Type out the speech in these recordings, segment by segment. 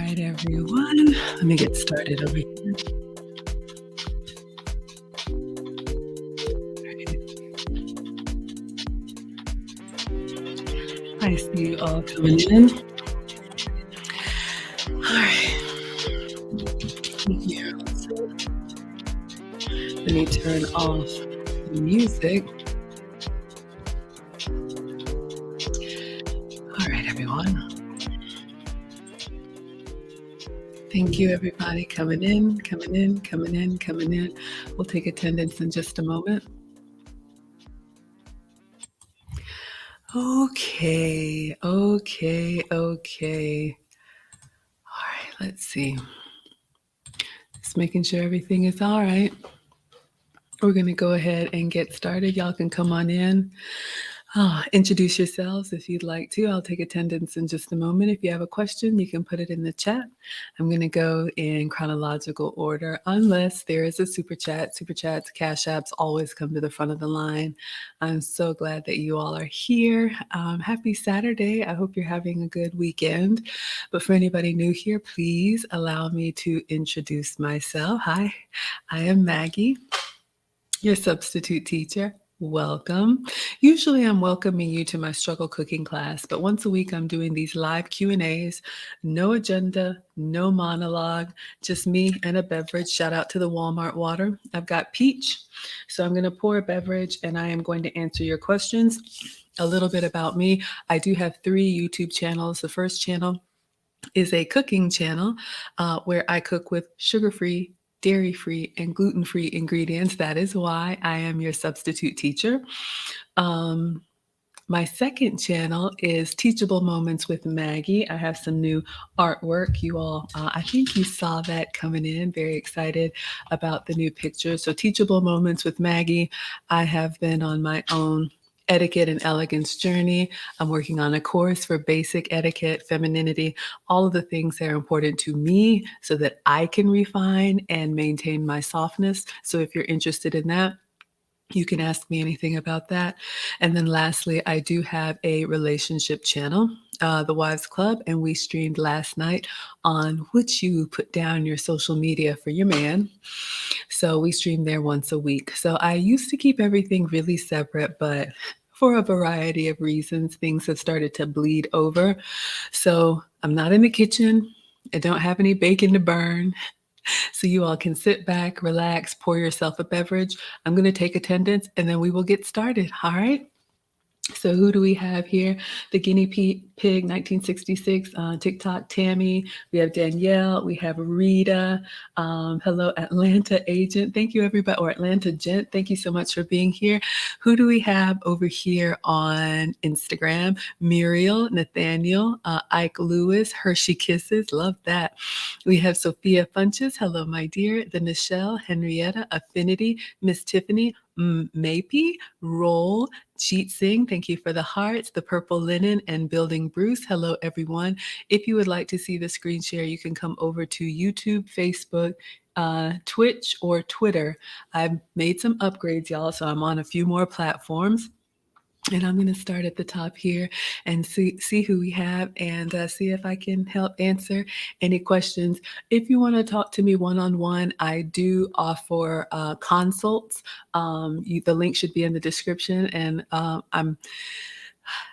right, everyone. Let me get started over here. I see you all coming in. All right. Here. Let me turn off the music. All right, everyone. Thank you, everybody, coming in. We'll take attendance in just a moment. Okay. All right, let's see. Just making sure everything is all right. We're going to go ahead and get started. Y'all can come on in. Introduce yourselves if you'd like to. I'll take attendance in just a moment. If you have a question, you can put it in the chat. I'm going to go in chronological order unless there is a super chat. Super chats, cash apps always come to the front of the line. I'm so glad that you all are here. Happy Saturday. I hope you're having a good weekend. But for anybody new here, please allow me to introduce myself. Hi, I am Maggie, your substitute teacher. Welcome. Usually I'm welcoming you to my struggle cooking class, but once a week I'm doing these live Q&As, no agenda, no monologue, just me and a beverage. Shout out to the Walmart water. I've got peach, so I'm going to pour a beverage and I am going to answer your questions. A little bit about me. I do have 3 YouTube channels. The first channel is a cooking channel where I cook with sugar-free, dairy-free, and gluten-free ingredients. That is why I am your substitute teacher. My second channel is Teachable Moments with Maggie. I have some new artwork. You all, I think you saw that coming in. Very excited about the new pictures. So Teachable Moments with Maggie. I have been on my own etiquette and elegance journey. I'm working on a course for basic etiquette, femininity, all of the things that are important to me so that I can refine and maintain my softness. So if you're interested in that, you can ask me anything about that. And then lastly, I do have a relationship channel, The Wives Club, and we streamed last night on which you put down your social media for your man. So we stream there once a week. So I used to keep everything really separate, but for a variety of reasons, things have started to bleed over. So I'm not in the kitchen. I don't have any bacon to burn. So you all can sit back, relax, pour yourself a beverage. I'm going to take attendance and then we will get started. All right. So who do we have here? The guinea pig, 1966, TikTok, Tammy. We have Danielle. We have Rita. Hello, Atlanta agent. Thank you, everybody. Or Atlanta gent. Thank you so much for being here. Who do we have over here on Instagram? Muriel, Nathaniel, Ike Lewis, Hershey Kisses. Love that. We have Sophia Funches. Hello, my dear. The Nichelle, Henrietta, Affinity, Miss Tiffany, Maype, Roll, Cheat Sing, thank you for the hearts, the purple linen, and Building Bruce. Hello, everyone. If you would like to see the screen share, you can come over to YouTube, Facebook, Twitch, or Twitter. I've made some upgrades, y'all, so I'm on a few more platforms. And I'm going to start at the top here and see who we have and see if I can help answer any questions. If you want to talk to me one-on-one, I do offer consults. The link should be in the description. And I'm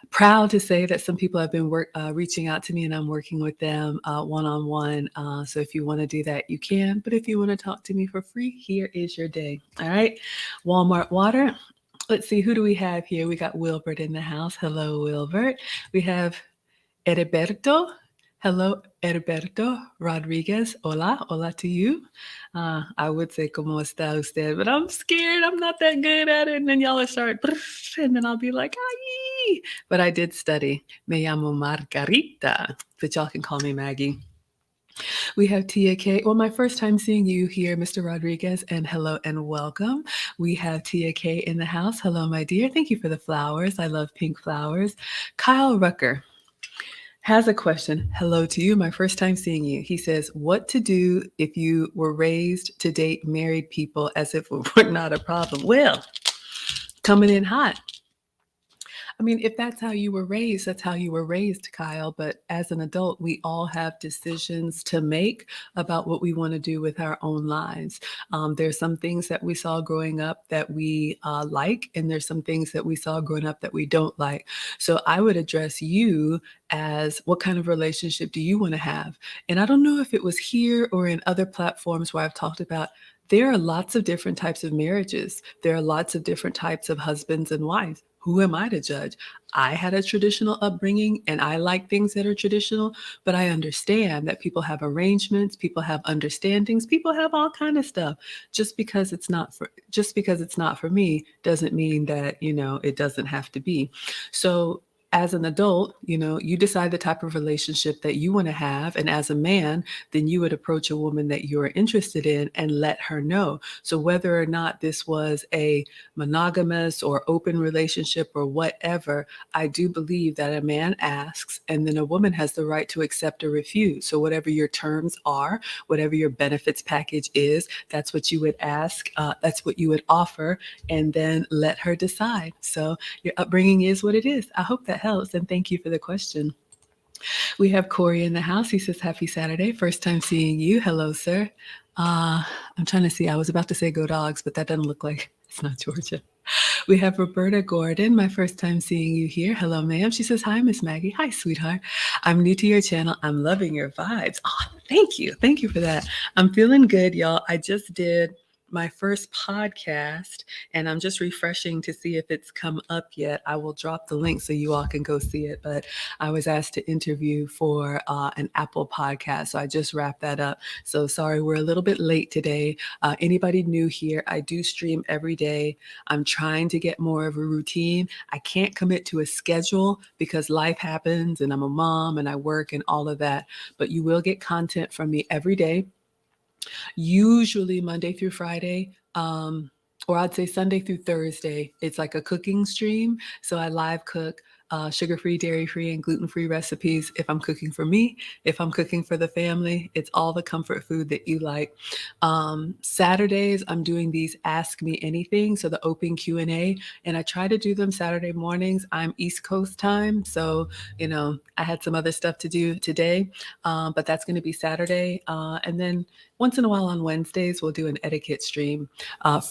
proud to say that some people have been reaching out to me and I'm working with them one-on-one. So if you want to do that, you can. But if you want to talk to me for free, here is your day. All right. Walmart water. Let's see, who do we have here? We got Wilbert in the house. Hello, Wilbert. We have Heriberto. Hello, Heriberto Rodriguez. Hola, hola to you. I would say, ¿Cómo está usted? But I'm scared. I'm not that good at it. And then y'all will start, and then I'll be like, ay. But I did study. Me llamo Margarita, but y'all can call me Maggie. We have Tia K. Well, my first time seeing you here, Mr. Rodriguez, and hello and welcome. We have Tia K in the house. Hello, my dear. Thank you for the flowers. I love pink flowers. Kyle Rucker has a question. Hello to you. My first time seeing you. He says, what to do if you were raised to date married people as if it were not a problem? Well, coming in hot. I mean, if that's how you were raised, that's how you were raised, Kyle. But as an adult, we all have decisions to make about what we want to do with our own lives. There's some things that we saw growing up that we like, and there's some things that we saw growing up that we don't like. So I would address you as, what kind of relationship do you want to have? And I don't know if it was here or in other platforms where I've talked about, there are lots of different types of marriages. There are lots of different types of husbands and wives. Who am I to judge? I had a traditional upbringing and I like things that are traditional, but I understand that people have arrangements, people have understandings, people have all kind of stuff. Just because it's not for me doesn't mean that, it doesn't have to be. So as an adult, you decide the type of relationship that you want to have. And as a man, then you would approach a woman that you're interested in and let her know. So whether or not this was a monogamous or open relationship or whatever, I do believe that a man asks and then a woman has the right to accept or refuse. So whatever your terms are, whatever your benefits package is, that's what you would ask, that's what you would offer, and then let her decide. So your upbringing is what it is. I hope that helps, and thank you for the question. We have Corey in the house. He says, happy Saturday. First time seeing you. Hello, sir. I'm trying to see. I was about to say go dogs, but that doesn't look like it's not Georgia. We have Roberta Gordon. My first time seeing you here. Hello, ma'am. She says, hi, Miss Maggie. Hi, sweetheart. I'm new to your channel. I'm loving your vibes. Oh, thank you. Thank you for that. I'm feeling good, y'all. I just did my first podcast and I'm just refreshing to see if it's come up yet. I will drop the link so you all can go see it. But I was asked to interview for an Apple podcast. So I just wrapped that up. So sorry, we're a little bit late today. Anybody new here, I do stream every day. I'm trying to get more of a routine. I can't commit to a schedule because life happens and I'm a mom and I work and all of that. But you will get content from me every day. Usually Monday through Friday, or I'd say Sunday through Thursday. It's like a cooking stream. So I live cook sugar-free, dairy-free, and gluten-free recipes. If I'm cooking for me, if I'm cooking for the family, it's all the comfort food that you like. Saturdays, I'm doing these Ask Me Anything, so the open Q&A, and I try to do them Saturday mornings. I'm East Coast time, so, I had some other stuff to do today, but that's going to be Saturday. And then once in a while on Wednesdays, we'll do an etiquette stream.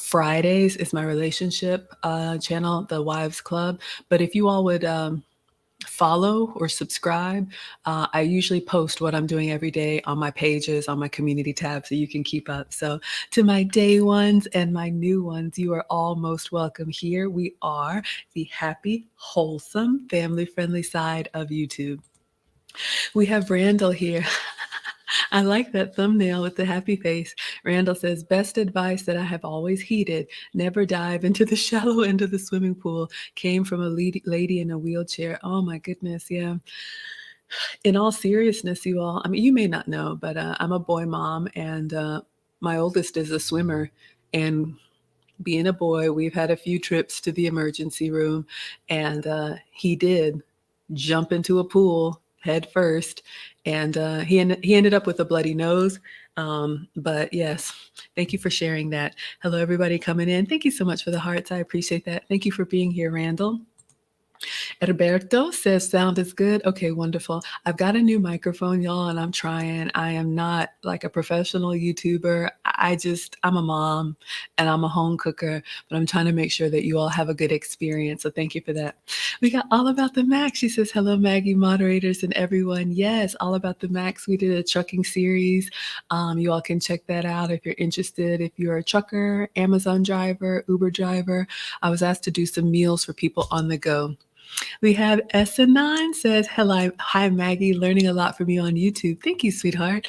Fridays is my relationship channel, the Wives Club. But if you all would follow or subscribe, I usually post what I'm doing every day on my pages, on my community tab, so you can keep up. So to my day ones and my new ones, you are all most welcome here. We are the happy, wholesome, family-friendly side of YouTube. We have Randall here. I like that thumbnail with the happy face. Randall says, best advice that I have always heeded, never dive into the shallow end of the swimming pool, came from a lady in a wheelchair. Oh my goodness, yeah. In all seriousness, you all, I mean, you may not know, but I'm a boy mom and my oldest is a swimmer. And being a boy, we've had a few trips to the emergency room and he did jump into a pool head first, and he ended up with a bloody nose. But yes, thank you for sharing that. Hello, everybody coming in. Thank you so much for the hearts. I appreciate that. Thank you for being here, Randall. Roberto says sound is good. Okay, wonderful. I've got a new microphone, y'all, and I'm trying. I am not like a professional YouTuber. I'm a mom and I'm a home cooker, but I'm trying to make sure that you all have a good experience. So thank you for that. We got All About the Max. She says, hello, Maggie, moderators, and everyone. Yes, All About the Max. We did a trucking series. You all can check that out if you're interested. If you're a trucker, Amazon driver, Uber driver, I was asked to do some meals for people on the go. We have Essa9 says, hello, hi Maggie, learning a lot from you on YouTube. Thank you, sweetheart.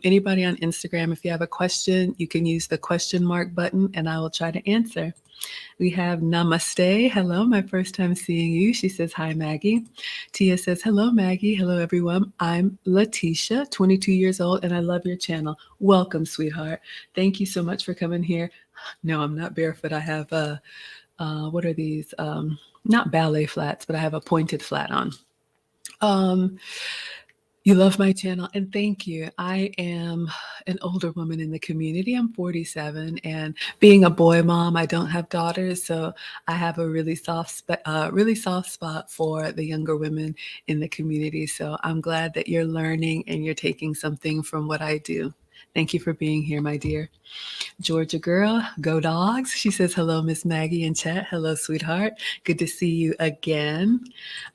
Anybody on Instagram, if you have a question, you can use the question mark button and I will try to answer. We have Namaste. Hello, my first time seeing you. She says, hi, Maggie. Tia says, hello, Maggie. Hello, everyone. I'm Letitia, 22 years old, and I love your channel. Welcome, sweetheart. Thank you so much for coming here. No, I'm not barefoot. I have, what are these? Not ballet flats, but I have a pointed flat on. You love my channel, and thank you. I am an older woman in the community. I'm 47, and being a boy mom, I don't have daughters, so I have a really soft spot for the younger women in the community. So I'm glad that you're learning and you're taking something from what I do. Thank you for being here, my dear. Georgia girl, go dogs. She says, hello, Miss Maggie in chat. Hello, sweetheart. Good to see you again.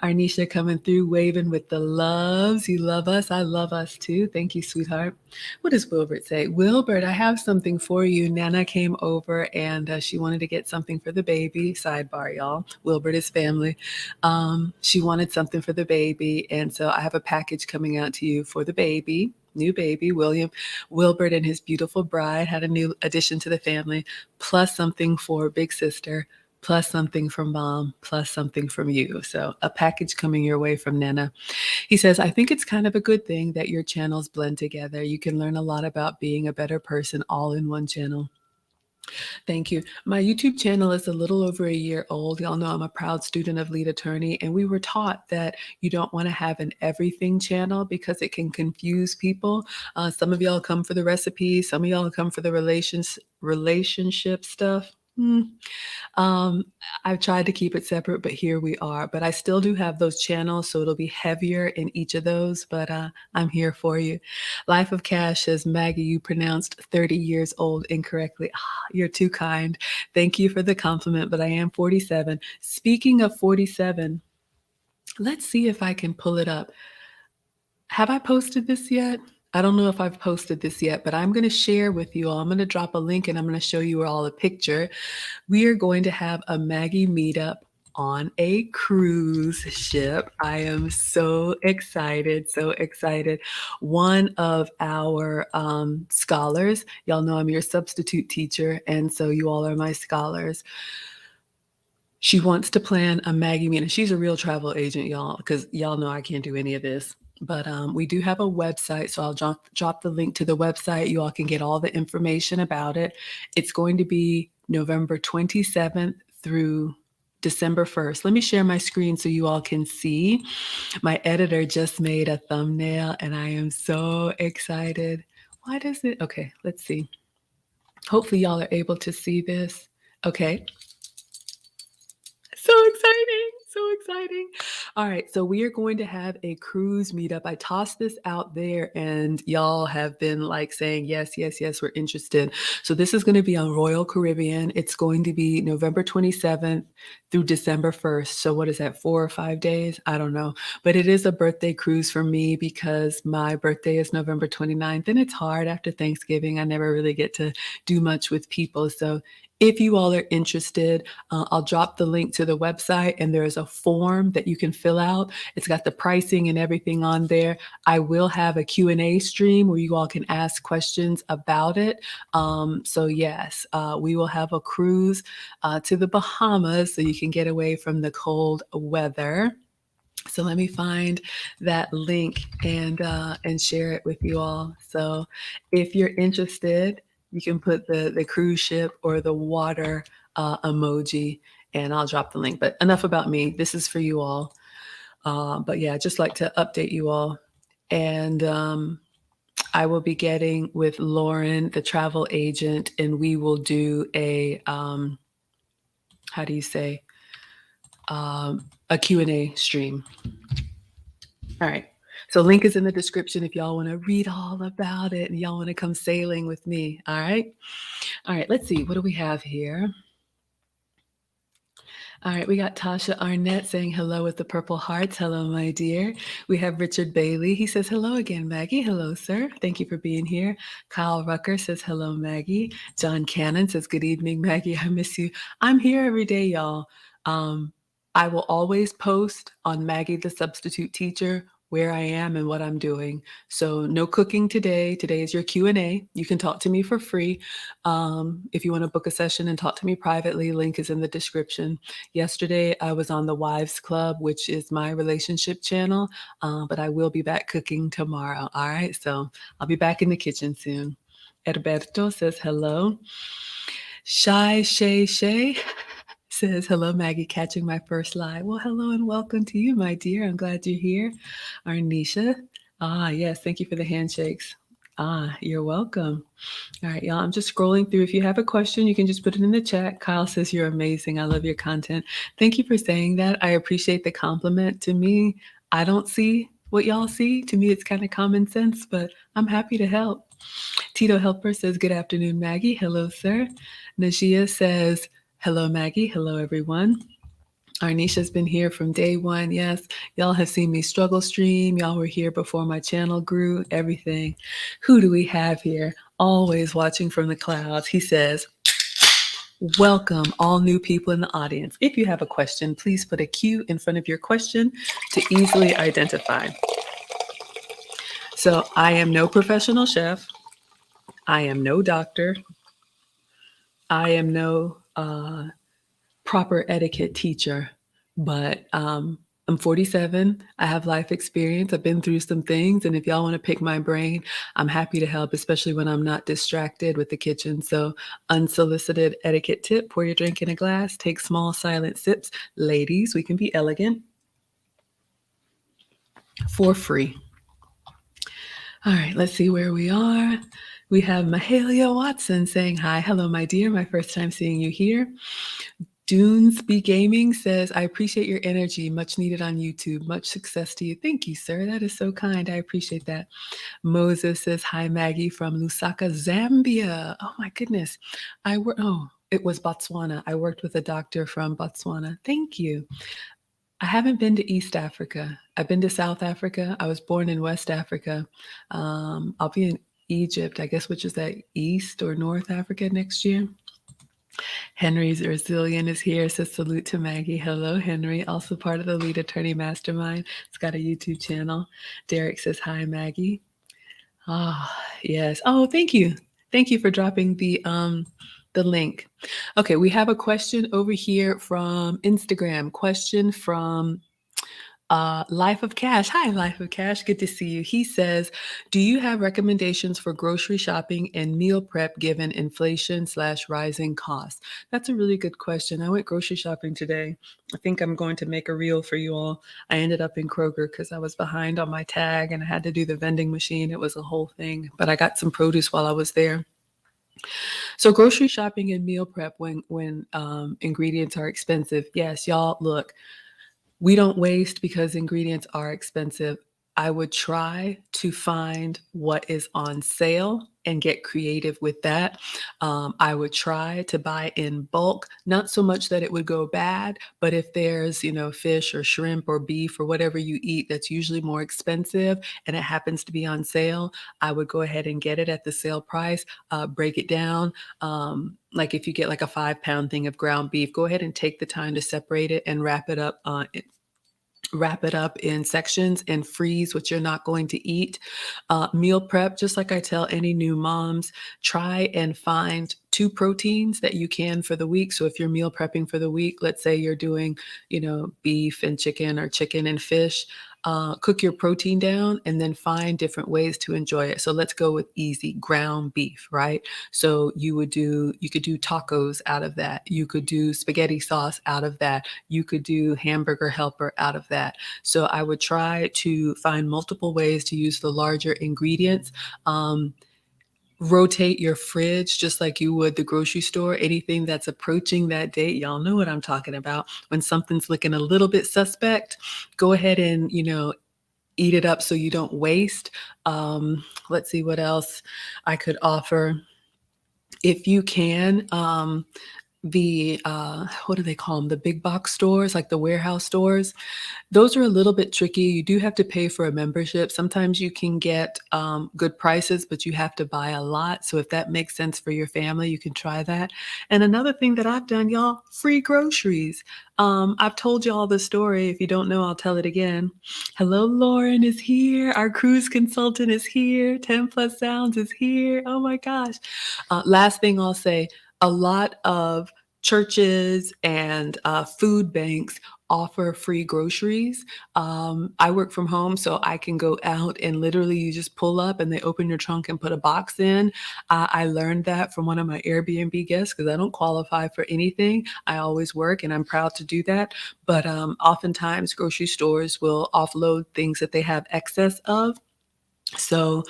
Arnisha coming through, waving with the loves. You love us. I love us too. Thank you, sweetheart. What does Wilbert say? Wilbert, I have something for you. Nana came over and she wanted to get something for the baby. Sidebar, y'all. Wilbert is family. She wanted something for the baby. And so I have a package coming out to you for the baby. New baby, Wilbert and his beautiful bride had a new addition to the family, plus something for big sister, plus something from mom, plus something from you. So a package coming your way from Nana. He says, I think it's kind of a good thing that your channels blend together. You can learn a lot about being a better person all in one channel. Thank you. My YouTube channel is a little over a year old. Y'all know I'm a proud student of Lead Attorney, and we were taught that you don't want to have an everything channel because it can confuse people. Some of y'all come for the recipes, some of y'all come for the relationship stuff. Um, I've tried to keep it separate, but here we are. But I still do have those channels, so it'll be heavier in each of those, but I'm here for you. Life of Cash says, Maggie, you pronounced 30 years old incorrectly. You're too kind. Thank you for the compliment, but I am 47. Speaking of 47, let's see if I can pull it up. Have I posted this yet? I don't know if I've posted this yet, but I'm going to share with you all. I'm going to drop a link and I'm going to show you all a picture. We are going to have a Maggie meetup on a cruise ship. I am so excited, so excited. One of our scholars, y'all know I'm your substitute teacher, and so you all are my scholars. She wants to plan a Maggie meetup. She's a real travel agent, y'all, because y'all know I can't do any of this. But we do have a website, so I'll drop the link to the website. You all can get all the information about it. It's going to be November 27th through December 1st. Let me share my screen so you all can see. My editor just made a thumbnail, and I am so excited. Why does it? Okay, let's see. Hopefully y'all are able to see this. Okay. So exciting. So exciting. All right. So we are going to have a cruise meetup. I tossed this out there and y'all have been like saying, yes, yes, yes, we're interested. So this is going to be on Royal Caribbean. It's going to be November 27th through December 1st. So what is that, 4 or 5 days? I don't know. But it is a birthday cruise for me because my birthday is November 29th and it's hard after Thanksgiving. I never really get to do much with people. So if you all are interested, I'll drop the link to the website and there's a form that you can fill out. It's got the pricing and everything on there. I will have a Q&A stream where you all can ask questions about it. So yes, we will have a cruise to the Bahamas so you can get away from the cold weather. So let me find that link and share it with you all. So if you're interested, you can put the cruise ship or the water emoji, and I'll drop the link. But enough about me. This is for you all. But yeah, I'd just like to update you all. And I will be getting with Lauren, the travel agent, and we will do a, how do you say, a Q&A stream. All right. So link is in the description if y'all want to read all about it and y'all want to come sailing with me. All right. All right. Let's see. What do we have here? All right, we got Tasha Arnett saying hello with the purple hearts. Hello, my dear. We have Richard Bailey. He says, hello again, Maggie. Hello, sir. Thank you for being here. Kyle Rucker says, hello, Maggie. John Cannon says, good evening, Maggie. I miss you. I'm here every day, y'all. I will always post on Maggie the Substitute Teacher where I am and what I'm doing. So no cooking today. Today is your Q&A. You can talk to me for free. If you want to book a session and talk to me privately, link is in the description. Yesterday, I was on the Wives Club, which is my relationship channel, but I will be back cooking tomorrow. All right, so I'll be back in the kitchen soon. Herberto says hello. Shay says, hello, Maggie, catching my first live. Well, hello and welcome to you, my dear. I'm glad you're here. Arnisha Yes. Thank you for the handshakes. You're welcome. All right, y'all. I'm just scrolling through. If you have a question, you can just put it in the chat. Kyle says you're amazing. I love your content. Thank you for saying that. I appreciate the compliment. To me, I don't see what y'all see. To me, it's kind of common sense, but I'm happy to help. Tito Helper says, good afternoon, Maggie. Hello, sir. Najia says, hello, Maggie. Hello, everyone. Arnisha's been here from day one. Yes, y'all have seen me struggle stream. Y'all were here before my channel grew, everything. Who do we have here? Always watching from the clouds. He says, welcome all new people in the audience. If you have a question, please put a Q in front of your question to easily identify. So I am no professional chef. I am no doctor. I am no proper etiquette teacher, but I'm 47. I have life experience. I've been through some things. And if y'all want to pick my brain, I'm happy to help, especially when I'm not distracted with the kitchen. So unsolicited etiquette tip, pour your drink in a glass, take small silent sips. Ladies, we can be elegant for free. All right, let's see where we are. We have Mahalia Watson saying, hi, hello, my dear. My first time seeing you here. Dunesby Gaming says, I appreciate your energy. Much needed on YouTube. Much success to you. Thank you, sir. That is so kind. I appreciate that. Moses says, hi, Maggie from Lusaka, Zambia. Oh, my goodness. It was Botswana. I worked with a doctor from Botswana. Thank you. I haven't been to East Africa. I've been to South Africa. I was born in West Africa. I'll be in Egypt, I guess, which is that East or North Africa next year. Henry's Resilient is here. Says salute to Maggie. Hello, Henry. Also part of the Lead Attorney Mastermind. It's got a YouTube channel. Derek says hi, Maggie. Yes. Oh, thank you. Thank you for dropping the link. Okay, we have a question over here from Instagram. Question from Life of Cash. Hi, Life of Cash. Good to see you. He says, do you have recommendations for grocery shopping and meal prep given inflation/rising costs? That's a really good question. I went grocery shopping today. I think I'm going to make a reel for you all. I ended up in Kroger because I was behind on my tag and I had to do the vending machine. It was a whole thing, but I got some produce while I was there. So grocery shopping and meal prep when ingredients are expensive. Yes, y'all, look. We don't waste because ingredients are expensive. I would try to find what is on sale and get creative with that. I would try to buy in bulk, not so much that it would go bad, but if there's, fish or shrimp or beef or whatever you eat that's usually more expensive and it happens to be on sale, I would go ahead and get it at the sale price, break it down. Like if you get like a 5-pound thing of ground beef, go ahead and take the time to separate it and wrap it up in sections and freeze what you're not going to eat. Meal prep, just like I tell any new moms, try and find 2 proteins that you can for the week. So if you're meal prepping for the week, let's say you're doing, beef and chicken or chicken and fish, cook your protein down and then find different ways to enjoy it. So let's go with easy ground beef, right? So you could do tacos out of that. You could do spaghetti sauce out of that. You could do hamburger helper out of that. So I would try to find multiple ways to use the larger ingredients. Rotate your fridge just like you would the grocery store. Anything that's approaching that date, y'all know what I'm talking about. When something's looking a little bit suspect, go ahead and, eat it up so you don't waste. Let's see what else I could offer. If you can, what do they call them? The big box stores, like the warehouse stores. Those are a little bit tricky. You do have to pay for a membership. Sometimes you can get good prices, but you have to buy a lot. So if that makes sense for your family, you can try that. And another thing that I've done, y'all, free groceries. I've told y'all the story. If you don't know, I'll tell it again. Hello, Lauren is here. Our cruise consultant is here. 10 Plus Sounds is here. Oh my gosh. Last thing I'll say, a lot of churches and food banks offer free groceries. I work from home, so I can go out and literally you just pull up and they open your trunk and put a box in. I learned that from one of my Airbnb guests because I don't qualify for anything. I always work and I'm proud to do that. But oftentimes grocery stores will offload things that they have excess of. So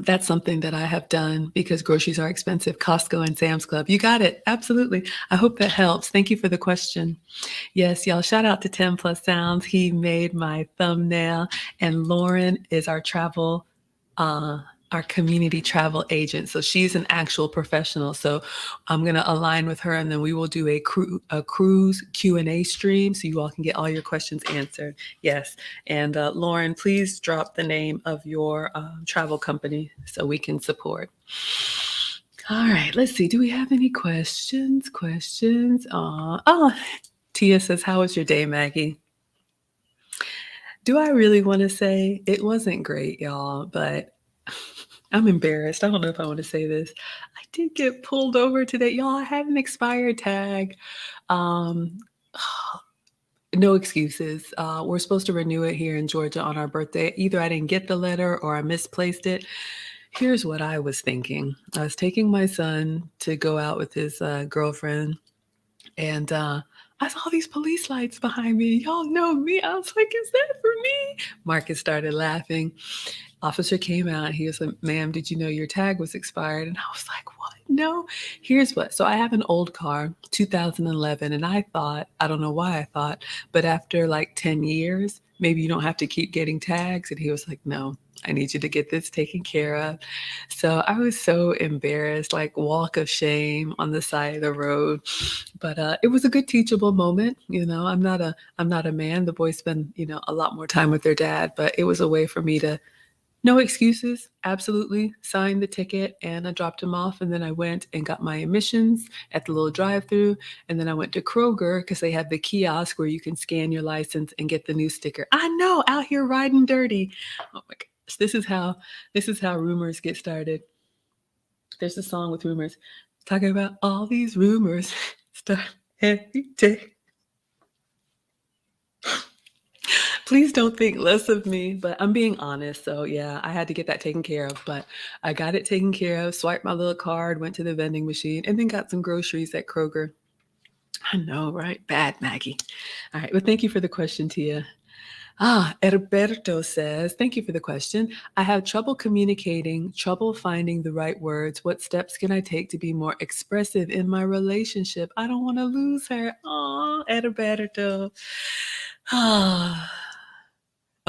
that's something that I have done because groceries are expensive. Costco and Sam's Club. You got it. Absolutely. I hope that helps. Thank you for the question. Yes, y'all, shout out to 10 Plus Sounds. He made my thumbnail, and Lauren is uh, our community travel agent. So she's an actual professional. So I'm going to align with her, and then we will do a cruise Q&A stream so you all can get all your questions answered. Yes. And Lauren, please drop the name of your travel company so we can support. All right, let's see. Do we have any questions? Oh, Tia says, how was your day, Maggie? Do I really want to say it wasn't great, y'all, but I'm embarrassed. I don't know if I want to say this. I did get pulled over today. Y'all, I had an expired tag. Um, no excuses. We're supposed to renew it here in Georgia on our birthday. Either I didn't get the letter or I misplaced it. Here's what I was thinking. I was taking my son to go out with his girlfriend, and I saw these police lights behind me. Y'all know me. I was like, is that for me? Marcus started laughing. Officer came out. He was like, ma'am, did you know your tag was expired? And I was like, what? No. Here's what. So I have an old car, 2011. And I thought, I don't know why I thought, but after like 10 years, maybe you don't have to keep getting tags. And he was like, no, I need you to get this taken care of. So I was so embarrassed, like walk of shame on the side of the road. But it was a good teachable moment. I'm not a man. The boys spend, a lot more time with their dad, but it was a way for me to no excuses, absolutely. Signed the ticket and I dropped him off. And then I went and got my emissions at the little drive-through. And then I went to Kroger because they have the kiosk where you can scan your license and get the new sticker. I know, out here riding dirty. Oh my gosh, this is how rumors get started. There's a song with rumors talking about all these rumors start every day. Please don't think less of me, but I'm being honest. So yeah, I had to get that taken care of, but I got it taken care of, swiped my little card, went to the vending machine, and then got some groceries at Kroger. I know, right? Bad Maggie. All right. Well, thank you for the question, Tia. Herberto says, thank you for the question. I have trouble communicating, trouble finding the right words. What steps can I take to be more expressive in my relationship? I don't want to lose her. Oh, Herberto. Ah.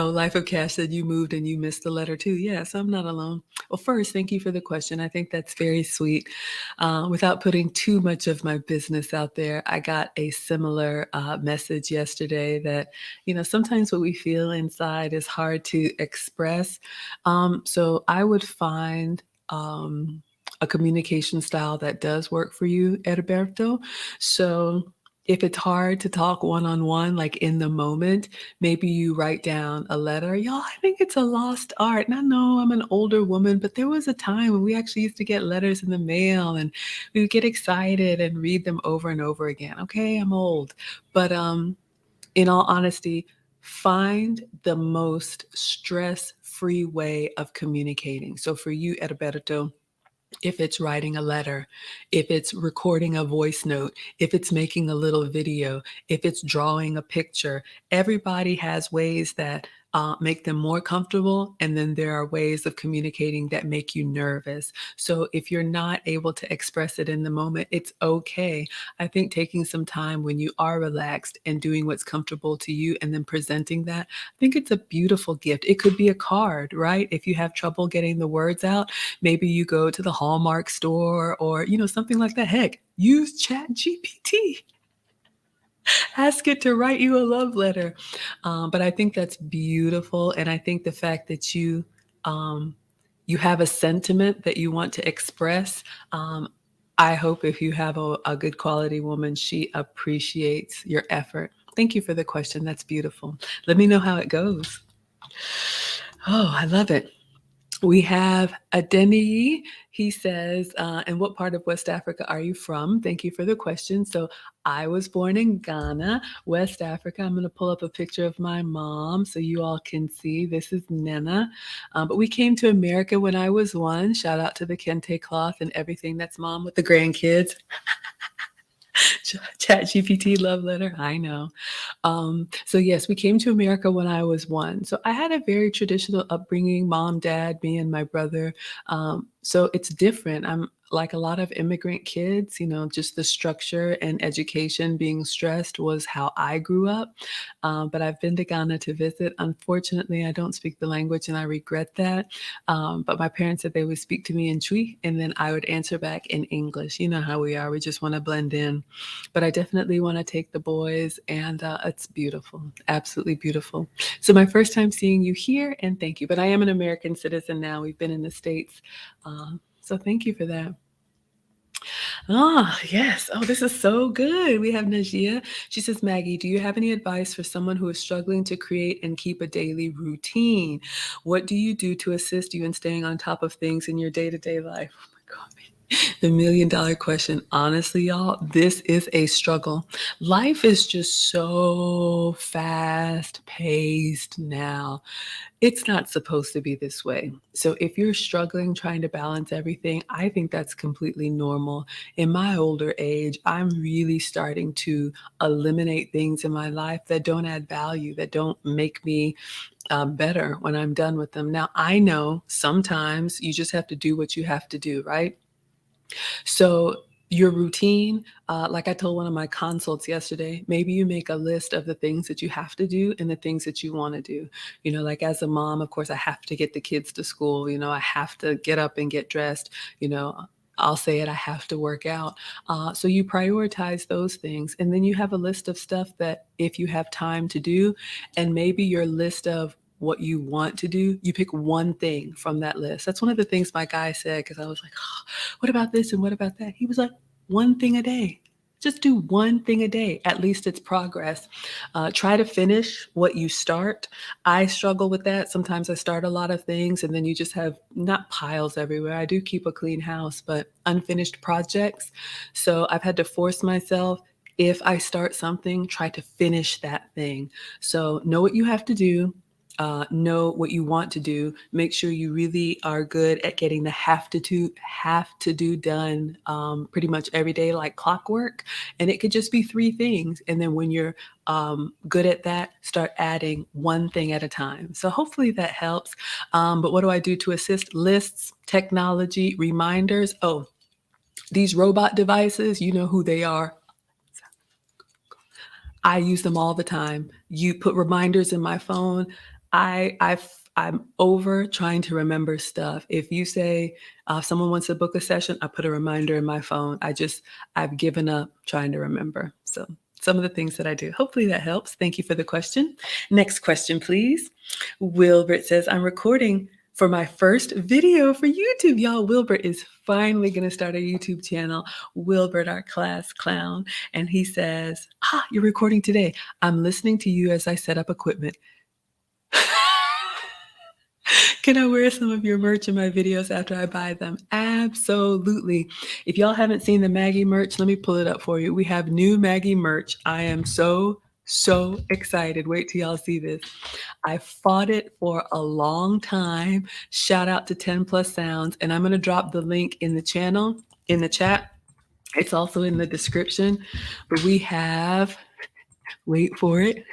Oh, Life of Cash said you moved and you missed the letter too. Yes, I'm not alone. Well, first, thank you for the question. I think that's very sweet. Without putting too much of my business out there, I got a similar message yesterday that, sometimes what we feel inside is hard to express. So I would find a communication style that does work for you, Edberto. So if it's hard to talk one-on-one, like in the moment, maybe you write down a letter. Y'all, I think it's a lost art. And I know I'm an older woman, but there was a time when we actually used to get letters in the mail and we would get excited and read them over and over again. Okay, I'm old. But in all honesty, find the most stress-free way of communicating. So for you, Edberto, if it's writing a letter, if it's recording a voice note, if it's making a little video, if it's drawing a picture, everybody has ways that make them more comfortable. And then there are ways of communicating that make you nervous. So if you're not able to express it in the moment, it's okay. I think taking some time when you are relaxed and doing what's comfortable to you and then presenting that, I think it's a beautiful gift. It could be a card, right? If you have trouble getting the words out, maybe you go to the Hallmark store or, something like that. Heck, use Chat GPT. Ask it to write you a love letter. But I think that's beautiful. And I think the fact that you have a sentiment that you want to express, I hope if you have a good quality woman, she appreciates your effort. Thank you for the question. That's beautiful. Let me know how it goes. Oh, I love it. We have Adeniyi. He says, and what part of West Africa are you from? Thank you for the question. So I was born in Ghana, West Africa. I'm going to pull up a picture of my mom so you all can see. This is Nena. But we came to America when I was 1. Shout out to the Kente cloth and everything. That's mom with the grandkids. Chat GPT love letter. I know. So yes, we came to America when I was 1. So I had a very traditional upbringing, mom, dad, me and my brother. So it's different. I'm like a lot of immigrant kids, just the structure and education being stressed was how I grew up. But I've been to Ghana to visit. Unfortunately, I don't speak the language and I regret that. But my parents said they would speak to me in Twi and then I would answer back in English. You know how we are. We just want to blend in. But I definitely want to take the boys, and it's beautiful, absolutely beautiful. So my first time seeing you here, and thank you. But I am an American citizen now. We've been in the States, so thank you for that. Ah, yes. Oh, this is so good. We have Najia. She says, Maggie, do you have any advice for someone who is struggling to create and keep a daily routine? What do you do to assist you in staying on top of things in your day-to-day life? Oh my God. The $1,000,000 question. Honestly, y'all, this is a struggle. Life is just so fast paced now. It's not supposed to be this way. So if you're struggling trying to balance everything, I think that's completely normal. In my older age, I'm really starting to eliminate things in my life that don't add value, that don't make me better when I'm done with them. Now, I know sometimes you just have to do what you have to do, right? So your routine, like I told one of my consults yesterday, maybe you make a list of the things that you have to do and the things that you want to do. Like as a mom, of course, I have to get the kids to school. I have to get up and get dressed. I'll say it, I have to work out. So you prioritize those things. And then you have a list of stuff that if you have time to do, and maybe your list of what you want to do, you pick one thing from that list. That's one of the things my guy said, because I was like, oh, what about this and what about that? He was like, one thing a day. Just do one thing a day. At least it's progress. Try to finish what you start. I struggle with that. Sometimes I start a lot of things and then you just have not piles everywhere. I do keep a clean house, but unfinished projects. So I've had to force myself. If I start something, try to finish that thing. So know what you have to do. Know what you want to do. Make sure you really are good at getting the have to do done pretty much every day, like clockwork. And it could just be 3 things. And then when you're good at that, start adding one thing at a time. So hopefully that helps. But what do I do to assist? Lists, technology, reminders. Oh, these robot devices, you know who they are. I use them all the time. You put reminders in my phone. I'm over trying to remember stuff. If you say someone wants to book a session, I put a reminder in my phone. I've given up trying to remember. So some of the things that I do. Hopefully that helps. Thank you for the question. Next question, please. Wilbert says, I'm recording for my first video for YouTube. Y'all, Wilbert is finally going to start a YouTube channel. Wilbert, our class clown. And he says, you're recording today. I'm listening to you as I set up equipment. Can I wear some of your merch in my videos after I buy them? Absolutely. If y'all haven't seen the Maggie merch, let me pull it up for you. We have new Maggie merch. I am so excited. Wait till y'all see this. I fought it for a long time. Shout out to 10 Plus Sounds. And I'm going to drop the link in the channel, in the chat. It's also in the description. But we have, wait for it.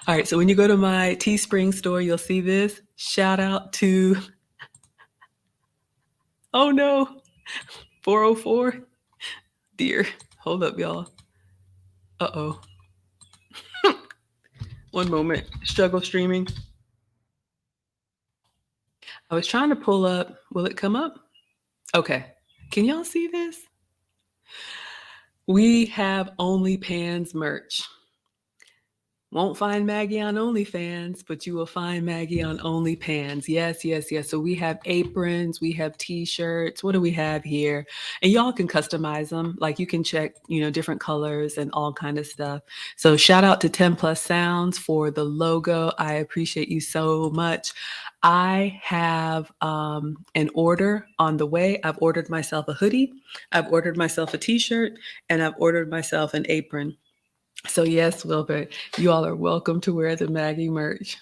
All right, so when you go to my Teespring store, you'll see this. Shout out to, oh no, 404. Dear, hold up, y'all. Uh-oh. One moment. Struggle streaming. I was trying to pull up. Will it come up? Okay. Can y'all see this? We have OnlyPans merch. Won't find Maggie on OnlyFans, but you will find Maggie on OnlyPans. Yes, yes, yes. So we have aprons, we have t-shirts. What do we have here? And y'all can customize them. Like you can check, different colors and all kind of stuff. So shout out to 10 Plus Sounds for the logo. I appreciate you so much. I have an order on the way. I've ordered myself a hoodie. I've ordered myself a t-shirt, and I've ordered myself an apron. So yes, Wilbert, you all are welcome to wear the Maggie merch.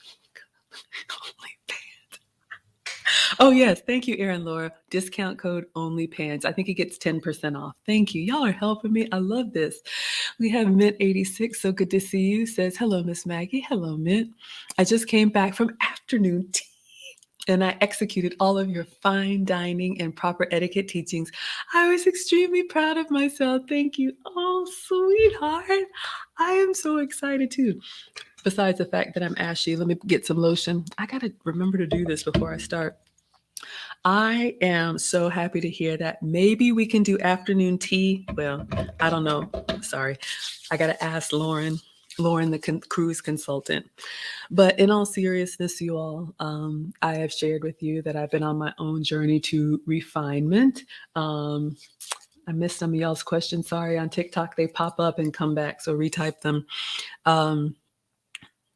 Oh, yes. Thank you, Erin Laura. Discount code ONLYPANS. I think it gets 10% off. Thank you. Y'all are helping me. I love this. We have Mint86. So good to see you. Says, hello, Miss Maggie. Hello, Mint. I just came back from afternoon tea and I executed all of your fine dining and proper etiquette teachings. I was extremely proud of myself. Thank you. Oh, sweetheart. I am so excited too. Besides the fact that I'm ashy, let me get some lotion. I got to remember to do this before I start. I am so happy to hear that. Maybe we can do afternoon tea. Well, I don't know. Sorry. I got to ask Lauren. Lauren, the cruise consultant. But in all seriousness, you all, I have shared with you that I've been on my own journey to refinement. I missed some of y'all's questions. Sorry, on TikTok, they pop up and come back, so retype them.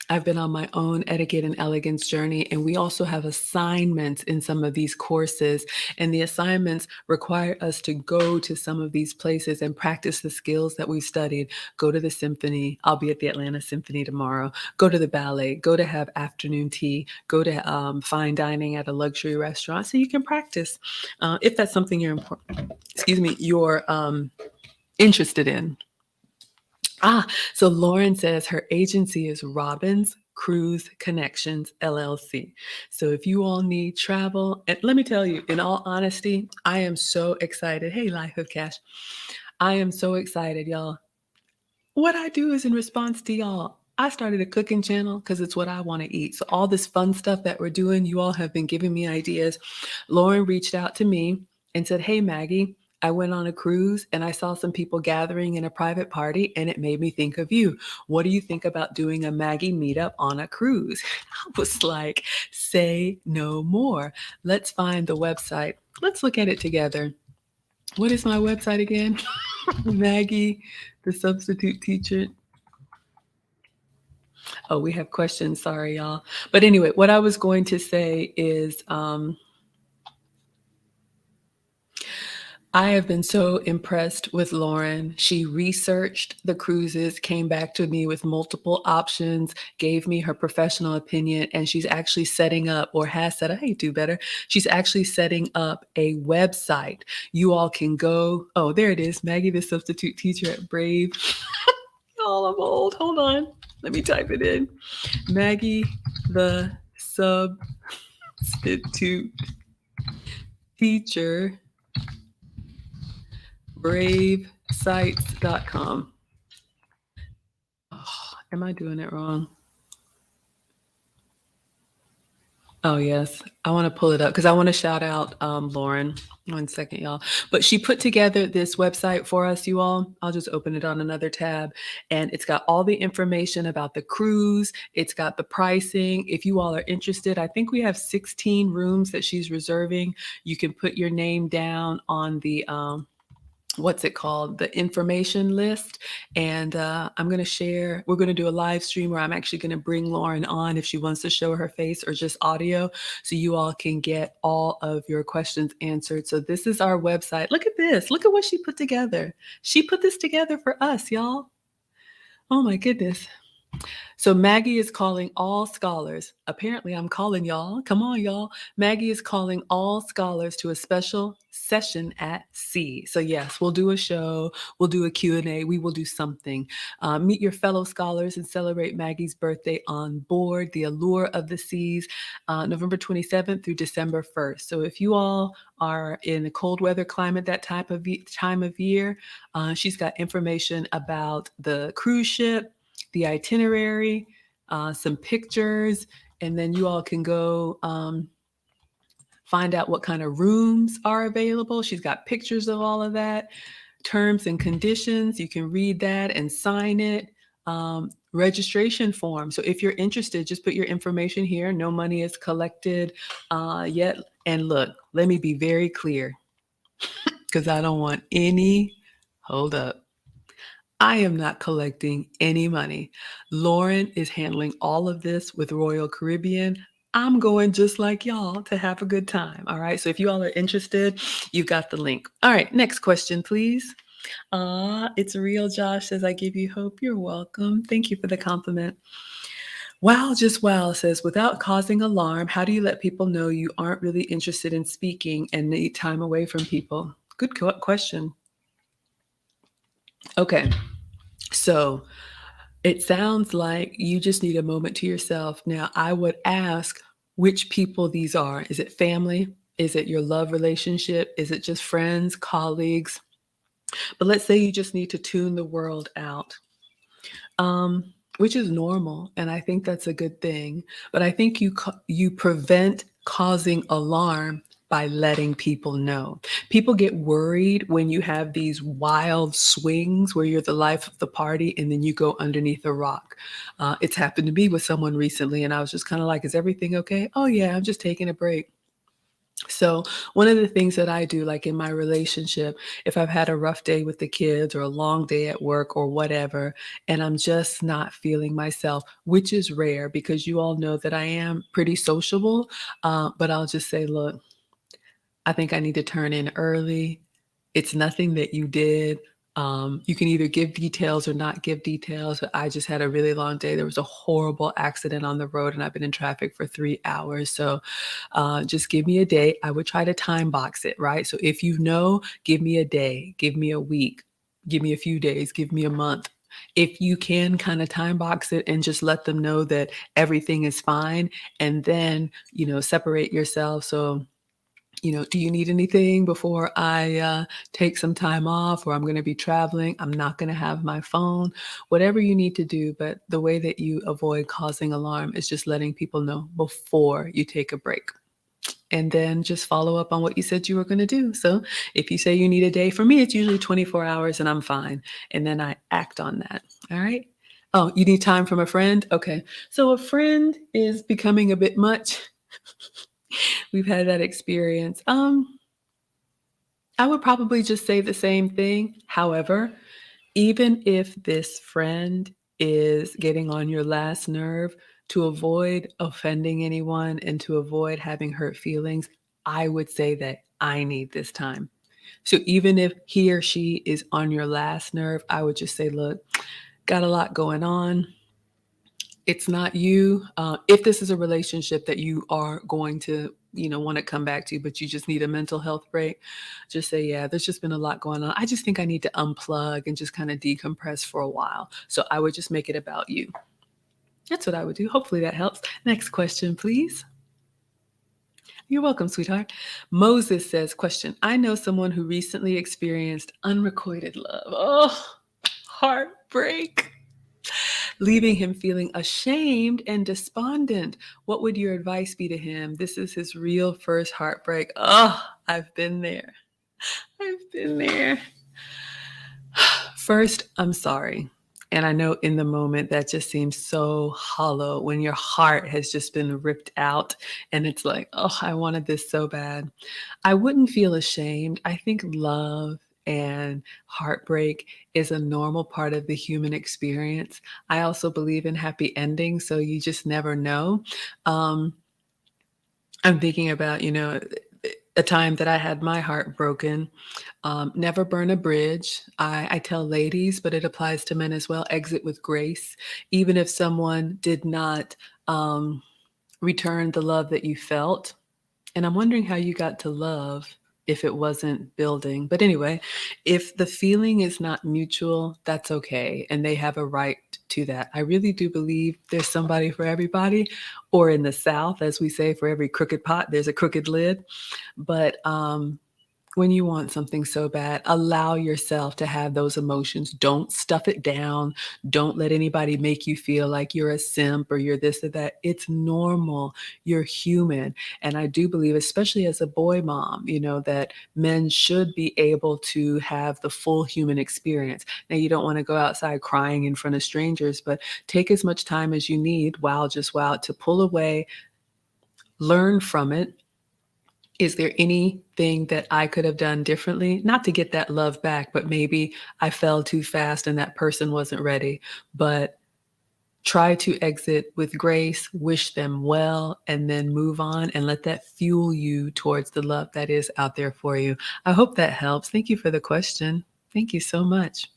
I've been on my own etiquette and elegance journey, and we also have assignments in some of these courses. And the assignments require us to go to some of these places and practice the skills that we've studied. Go to the symphony. I'll be at the Atlanta Symphony tomorrow. Go to the ballet. Go to have afternoon tea. Go to fine dining at a luxury restaurant so you can practice if that's something you're interested in. So Lauren says her agency is Robbins Cruise Connections LLC. So if you all need travel, and let me tell you, in all honesty, I am so excited. Hey, Life of Cash. I am so excited, y'all. What I do is in response to y'all. I started a cooking channel because it's what I want to eat. So all this fun stuff that we're doing, you all have been giving me ideas. Lauren reached out to me and said, hey, Maggie, I went on a cruise and I saw some people gathering in a private party and it made me think of you. What do you think about doing a Maggie meetup on a cruise? I was like, say no more. Let's find the website. Let's look at it together. What is my website again? Maggie, the substitute teacher. Oh, we have questions. Sorry, y'all. But anyway, what I was going to say is I have been so impressed with Lauren. She researched the cruises, came back to me with multiple options, gave me her professional opinion, and she's actually setting up, or has set up, hey, do better. She's actually setting up a website. You all can go, oh, there it is, Maggie, the substitute teacher at Brave. Y'all, I'm old. Hold on. Let me type it in. Maggie, the substitute teacher, bravesites.com. Oh, am I doing it wrong? Oh, yes. I want to pull it up because I want to shout out Lauren. 1 second, y'all. But she put together this website for us, you all. I'll just open it on another tab. And it's got all the information about the cruise. It's got the pricing. If you all are interested, I think we have 16 rooms that she's reserving. You can put your name down on the what's it called, the information list. And I'm going to share, we're going to do a live stream where I'm actually going to bring Lauren on if she wants to show her face or just audio, so you all can get all of your questions answered. So this is our website. Look at this. Look at what she put together. She put this together for us, y'all. Oh my goodness. So Maggie is calling all scholars. Apparently I'm calling y'all. Come on, y'all. Maggie is calling all scholars to a special session at sea. So yes, we'll do a show. We'll do a Q&A. We will do something. Meet your fellow scholars and celebrate Maggie's birthday on board the Allure of the Seas, November 27th through December 1st. So if you all are in a cold weather climate that time of year, she's got information about the cruise ship, the itinerary, some pictures, and then you all can go find out what kind of rooms are available. She's got pictures of all of that, terms and conditions. You can read that and sign it. Registration form. So if you're interested, just put your information here. No money is collected yet. And look, let me be very clear because I don't want any, hold up. I am not collecting any money. Lauren is handling all of this with Royal Caribbean. I'm going just like y'all to have a good time. All right. So if you all are interested, you've got the link. All right. Next question, please. It's real. Josh says, I give you hope. You're welcome. Thank you for the compliment. Wow, just wow says, without causing alarm, how do you let people know you aren't really interested in speaking and need time away from people? Good question. Okay, so it sounds like you just need a moment to yourself. Now, I would ask which people these are. Is it family? Is it your love relationship? Is it just friends, colleagues? But let's say you just need to tune the world out, which is normal, and I think that's a good thing. But I think you prevent causing alarm by letting people know. People get worried when you have these wild swings where you're the life of the party and then you go underneath a rock. It's happened to me with someone recently, and I was just kind of like, "Is everything okay?" "Oh yeah, I'm just taking a break." So, one of the things that I do, like in my relationship, if I've had a rough day with the kids or a long day at work or whatever, and I'm just not feeling myself, which is rare because you all know that I am pretty sociable, but I'll just say, look, I think I need to turn in early. It's nothing that you did. You can either give details or not give details. But I just had a really long day. There was a horrible accident on the road, and I've been in traffic for 3 hours. So just give me a day. I would try to time box it, right? So if you know, give me a day, give me a week, give me a few days, give me a month. If you can kind of time box it and just let them know that everything is fine, and then, separate yourself. So, do you need anything before I take some time off, or I'm going to be traveling? I'm not going to have my phone, whatever you need to do. But the way that you avoid causing alarm is just letting people know before you take a break. And then just follow up on what you said you were going to do. So if you say you need a day, for me, it's usually 24 hours and I'm fine. And then I act on that. All right. Oh, you need time from a friend? Okay. So a friend is becoming a bit much. We've had that experience. I would probably just say the same thing. However, even if this friend is getting on your last nerve, to avoid offending anyone and to avoid having hurt feelings, I would say that I need this time. So even if he or she is on your last nerve, I would just say, look, got a lot going on. It's not you. If this is a relationship that you are going to, want to come back to, but you just need a mental health break, just say, yeah, there's just been a lot going on. I just think I need to unplug and just kind of decompress for a while. So I would just make it about you. That's what I would do. Hopefully that helps. Next question, please. You're welcome, sweetheart. Moses says, question, I know someone who recently experienced unrequited love. Oh, heartbreak, leaving him feeling ashamed and despondent. What would your advice be to him? This is his real first heartbreak. Oh, I've been there. I've been there. First, I'm sorry. And I know in the moment that just seems so hollow when your heart has just been ripped out and it's like, oh, I wanted this so bad. I wouldn't feel ashamed. I think love and heartbreak is a normal part of the human experience. I also believe in happy endings, so you just never know. Um, I'm thinking about, a time that I had my heart broken. Never burn a bridge. I tell ladies, but it applies to men as well. Exit with grace. Even if someone did not return the love that you felt, and I'm wondering how you got to love if it wasn't building. But anyway, if the feeling is not mutual, that's okay. And they have a right to that. I really do believe there's somebody for everybody, or in the South, as we say, for every crooked pot, there's a crooked lid. But when you want something so bad, allow yourself to have those emotions. Don't stuff it down. Don't let anybody make you feel like you're a simp or you're this or that. It's normal. You're human. And I do believe, especially as a boy mom, that men should be able to have the full human experience. Now, you don't want to go outside crying in front of strangers, but take as much time as you need, just wow, to pull away, learn from it. Is there anything that I could have done differently? Not to get that love back, but maybe I fell too fast and that person wasn't ready. But try to exit with grace, wish them well, and then move on and let that fuel you towards the love that is out there for you. I hope that helps. Thank you for the question. Thank you so much.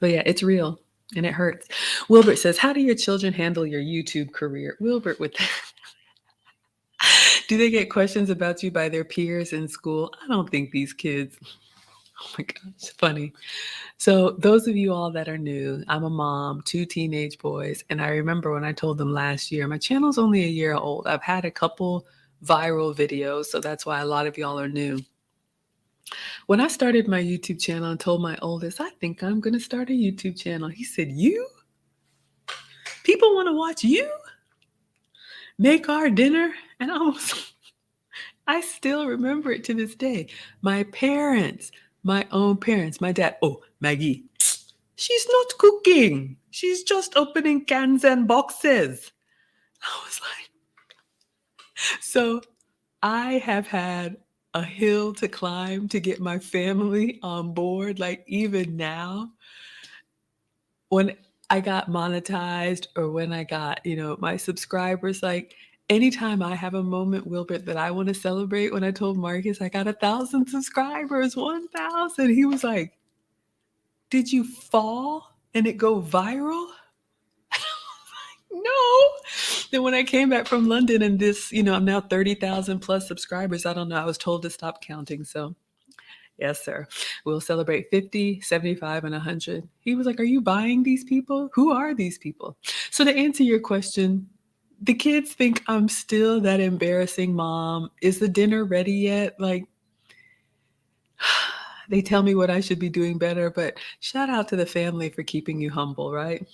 But yeah, it's real. and it hurts. Wilbert says, how do your children handle your YouTube career? Wilbert, with that. Do they get questions about you by their peers in school? I don't think these kids, oh my gosh, funny. So those of you all that are new, I'm a mom, 2 teenage boys, and I remember when I told them last year, my channel's only a year old. I've had a couple viral videos, so that's why a lot of y'all are new. When I started my YouTube channel and told my oldest, I think I'm going to start a YouTube channel, he said, you? People want to watch you make our dinner? And I still remember it to this day. My parents, my own parents, my dad, oh, Maggie, she's not cooking. She's just opening cans and boxes. I was like, so I have had a hill to climb to get my family on board. Like even now, when I got monetized or when I got, my subscribers, like anytime I have a moment, Wilbert, that I want to celebrate, when I told Marcus I got 1,000 subscribers, 1,000, he was like, did you fall and it go viral? No. Then when I came back from London and this, I'm now 30,000 plus subscribers. I don't know. I was told to stop counting. So yes, sir. We'll celebrate 50, 75, and 100. He was like, are you buying these people? Who are these people? So to answer your question, the kids think I'm still that embarrassing mom. Is the dinner ready yet? Like, they tell me what I should be doing better, but shout out to the family for keeping you humble, right?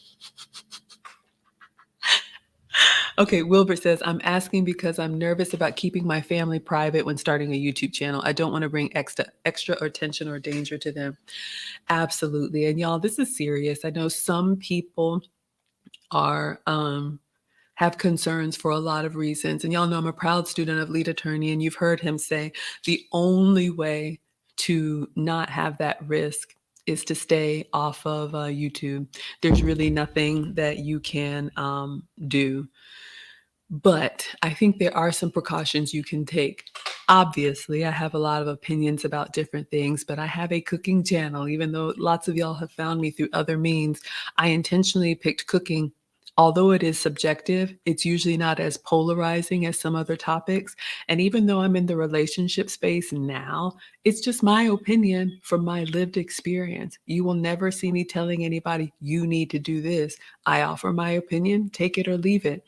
Okay, Wilbert says, I'm asking because I'm nervous about keeping my family private when starting a YouTube channel. I don't want to bring extra attention or danger to them. Absolutely. And y'all, this is serious. I know some people are have concerns for a lot of reasons. And y'all know I'm a proud student of lead attorney, and you've heard him say the only way to not have that risk is to stay off of YouTube. There's really nothing that you can do. But I think there are some precautions you can take. Obviously, I have a lot of opinions about different things, but I have a cooking channel. Even though lots of y'all have found me through other means, I intentionally picked cooking. Although it is subjective, it's usually not as polarizing as some other topics. And even though I'm in the relationship space now, it's just my opinion from my lived experience. You will never see me telling anybody, you need to do this. I offer my opinion, take it or leave it.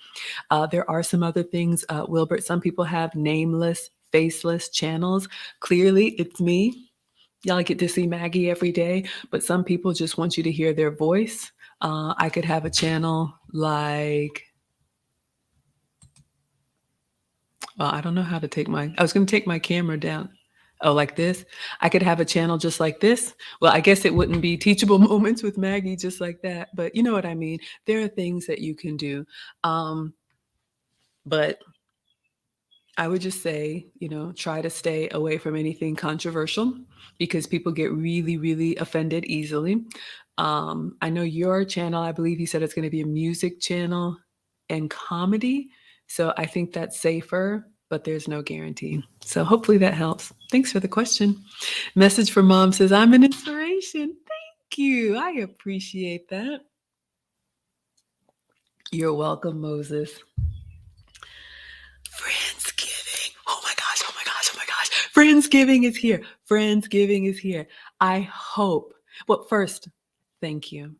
There are some other things, Wilbert. Some people have nameless, faceless channels. Clearly, it's me. Y'all get to see Maggie every day, but some people just want you to hear their voice. I could have a channel like, well, I don't know how to I was going to take my camera down. Oh, like this? I could have a channel just like this. Well, I guess it wouldn't be teachable moments with Maggie just like that, but you know what I mean? There are things that you can do. But I would just say, try to stay away from anything controversial because people get really, really offended easily. I know your channel, I believe you said it's going to be a music channel and comedy. So I think that's safer, but there's no guarantee. So hopefully that helps. Thanks for the question. Message from mom says, I'm an inspiration. Thank you. I appreciate that. You're welcome, Moses. Friendsgiving. Oh my gosh, oh my gosh, oh my gosh. Friendsgiving is here. Friendsgiving is here. I hope. Well, first, thank you.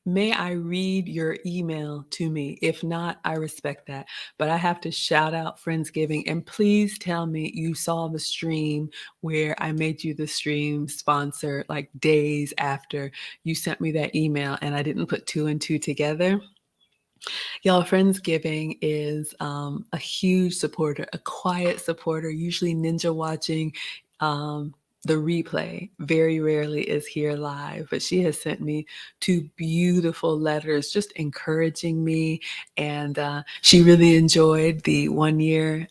May I read your email to me? If not, I respect that. But I have to shout out Friendsgiving. And please tell me you saw the stream where I made you the stream sponsor like days after you sent me that email and I didn't put 2 and 2 together. Y'all, Friendsgiving is a huge supporter, a quiet supporter, usually ninja watching the replay. Very rarely is here live, but she has sent me 2 beautiful letters just encouraging me. And she really enjoyed the 1-year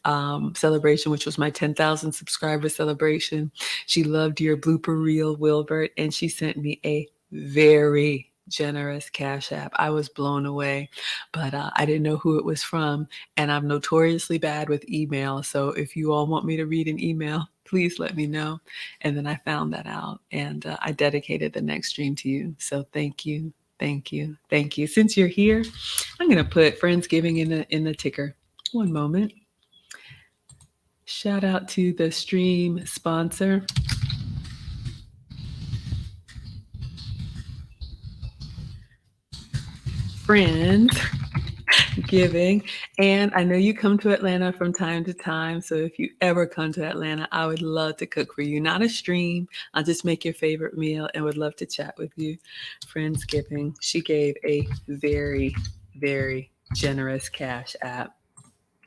celebration, which was my 10,000 subscriber celebration. She loved your blooper reel, Wilbert, and she sent me a very generous Cash App. I was blown away, but I didn't know who it was from. And I'm notoriously bad with email. So if you all want me to read an email, please let me know. And then I found that out and I dedicated the next stream to you. So thank you. Thank you. Thank you. Since you're here, I'm going to put Friendsgiving in the ticker. One moment. Shout out to the stream sponsor. Friendsgiving. And I know you come to Atlanta from time to time. So if you ever come to Atlanta, I would love to cook for you. Not a stream. I'll just make your favorite meal and would love to chat with you. Friendsgiving. She gave a very, very generous cash app.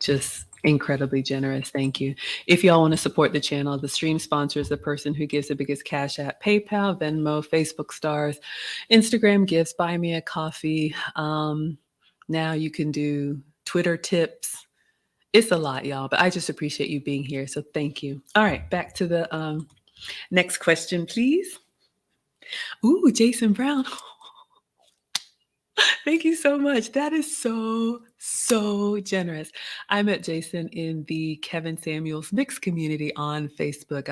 Just incredibly generous. Thank you. If y'all want to support the channel, the stream sponsor is the person who gives the biggest cash app: PayPal, Venmo, Facebook stars, Instagram gifts, buy me a coffee. Now you can do Twitter tips. It's a lot, y'all, but I just appreciate you being here. So thank you. All right, back to the next question, please. Ooh, Jason Brown. Thank you so much. That is so generous. I met Jason in the Kevin Samuels Mix community on Facebook.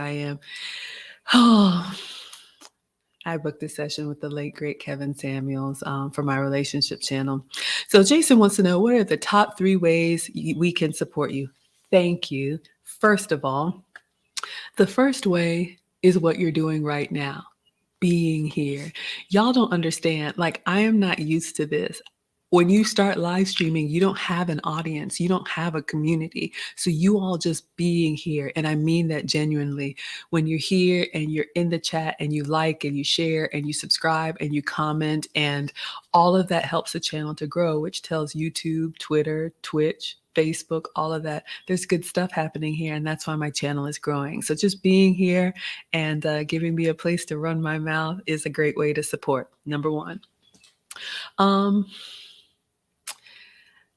I booked a session with the late, great Kevin Samuels for my relationship channel. So Jason wants to know, what are the top 3 ways we can support you? Thank you. First of all, the first way is what you're doing right now. Being here. Y'all don't understand. Like, I am not used to this. When you start live streaming, you don't have an audience, you don't have a community. So you all just being here, and I mean that genuinely. When you're here and you're in the chat and you like and you share and you subscribe and you comment, and all of that helps the channel to grow, which tells YouTube, Twitter, Twitch, Facebook, all of that. There's good stuff happening here, and that's why my channel is growing. So just being here and giving me a place to run my mouth is a great way to support. Number 1.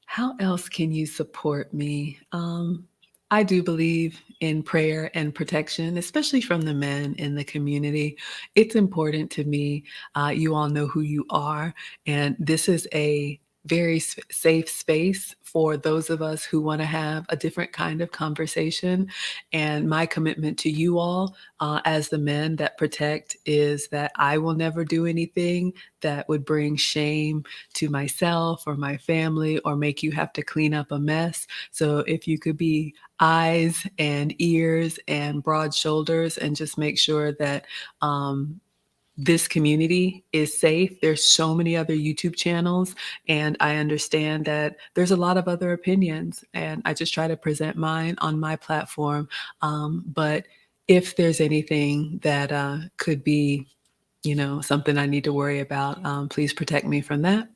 How else can you support me? I do believe in prayer and protection, especially from the men in the community. It's important to me. You all know who you are, and this is a very safe space for those of us who want to have a different kind of conversation. And my commitment to you all as the men that protect is that I will never do anything that would bring shame to myself or my family or make you have to clean up a mess. So if you could be eyes and ears and broad shoulders and just make sure that this community is safe. There's so many other YouTube channels, and I understand that there's a lot of other opinions, and I just try to present mine on my platform. But if there's anything that could be, something I need to worry about, please protect me from that.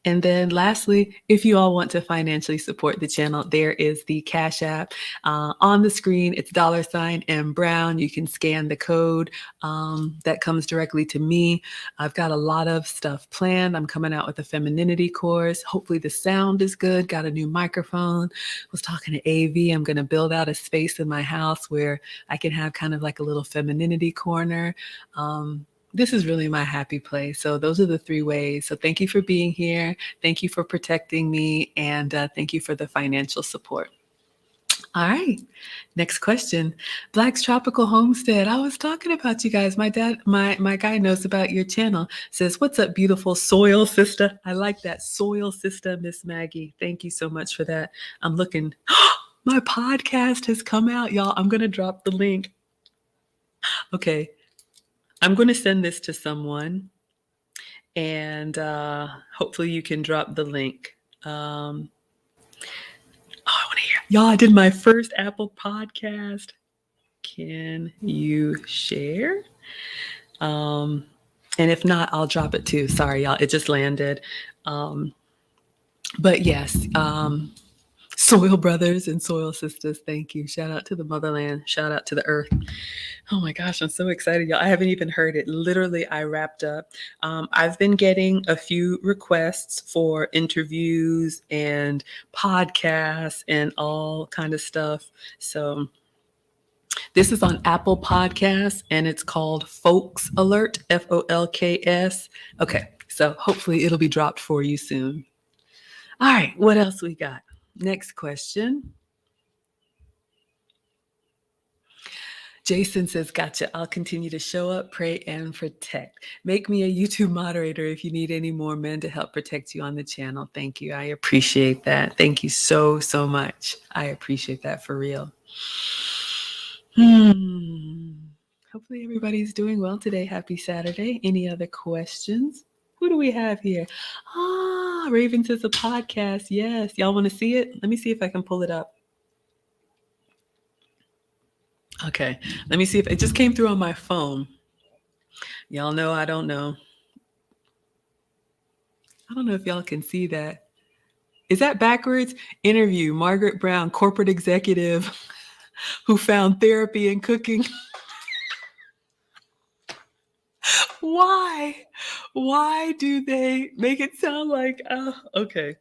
And then lastly, if you all want to financially support the channel, there is the Cash App on the screen. It's $M Brown. You can scan the code that comes directly to me. I've got a lot of stuff planned. I'm coming out with a femininity course. Hopefully the sound is good. Got a new microphone. Was talking to AV. I'm going to build out a space in my house where I can have kind of like a little femininity corner. This is really my happy place. So those are the 3 ways. So thank you for being here. Thank you for protecting me. And thank you for the financial support. All right. Next question. Black's Tropical Homestead. I was talking about you guys. My dad, my guy knows about your channel. Says, what's up, beautiful soil sister? I like that. Soil sister, Miss Maggie. Thank you so much for that. I'm looking. My podcast has come out, y'all. I'm going to drop the link. Okay. I'm going to send this to someone, and hopefully you can drop the link. I want to hear. Y'all, I did my first Apple podcast. Can you share? And if not, I'll drop it too. Sorry, y'all. It just landed. But yes, soil brothers and soil sisters, thank you. Shout out to the motherland. Shout out to the earth. Oh my gosh, I'm so excited, y'all. I haven't even heard it. Literally, I wrapped up. I've been getting a few requests for interviews and podcasts and all kind of stuff. So this is on Apple Podcasts, and it's called Folks Alert, Folks. Okay, so hopefully it'll be dropped for you soon. All right, what else we got? Next question. Jason says, gotcha. I'll continue to show up, pray, and protect. Make me a YouTube moderator if you need any more men to help protect you on the channel. Thank you. I appreciate that. Thank you so, so much. I appreciate that for real. Hopefully everybody's doing well today. Happy Saturday. Any other questions? Who do we have here? Raven says a podcast. Yes. Y'all want to see it? Let me see if I can pull it up. Okay. Let me see if it just came through on my phone. Y'all know I don't know. I don't know if y'all can see that. Is that backwards? Interview, Margaret Brown, corporate executive who found therapy in cooking. Why? Why do they make it sound like, okay.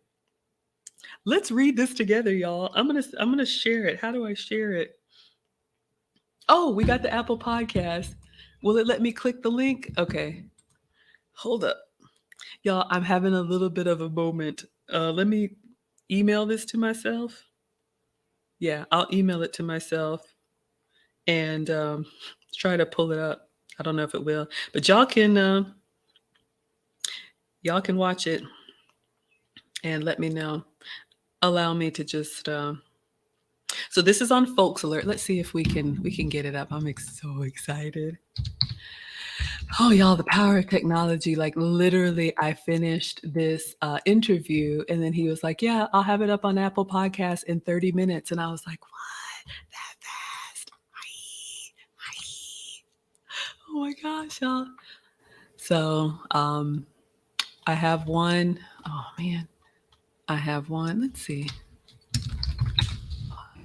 Let's read this together, y'all. I'm gonna share it. How do I share it? Oh, we got the Apple Podcast. Will it let me click the link? Okay. Hold up. Y'all, I'm having a little bit of a moment. Let me email this to myself. Yeah, I'll email it to myself and try to pull it up. I don't know if it will, but y'all can watch it and let me know. Allow me to just. So this is on Folks Alert. Let's see if we can get it up. I'm so excited. Oh, y'all, the power of technology. Like literally, I finished this interview and then he was like, yeah, I'll have it up on Apple Podcasts in 30 minutes. And I was like, what? That fast? Oh my gosh, y'all. So I have one. Oh man, I have one. Let's see.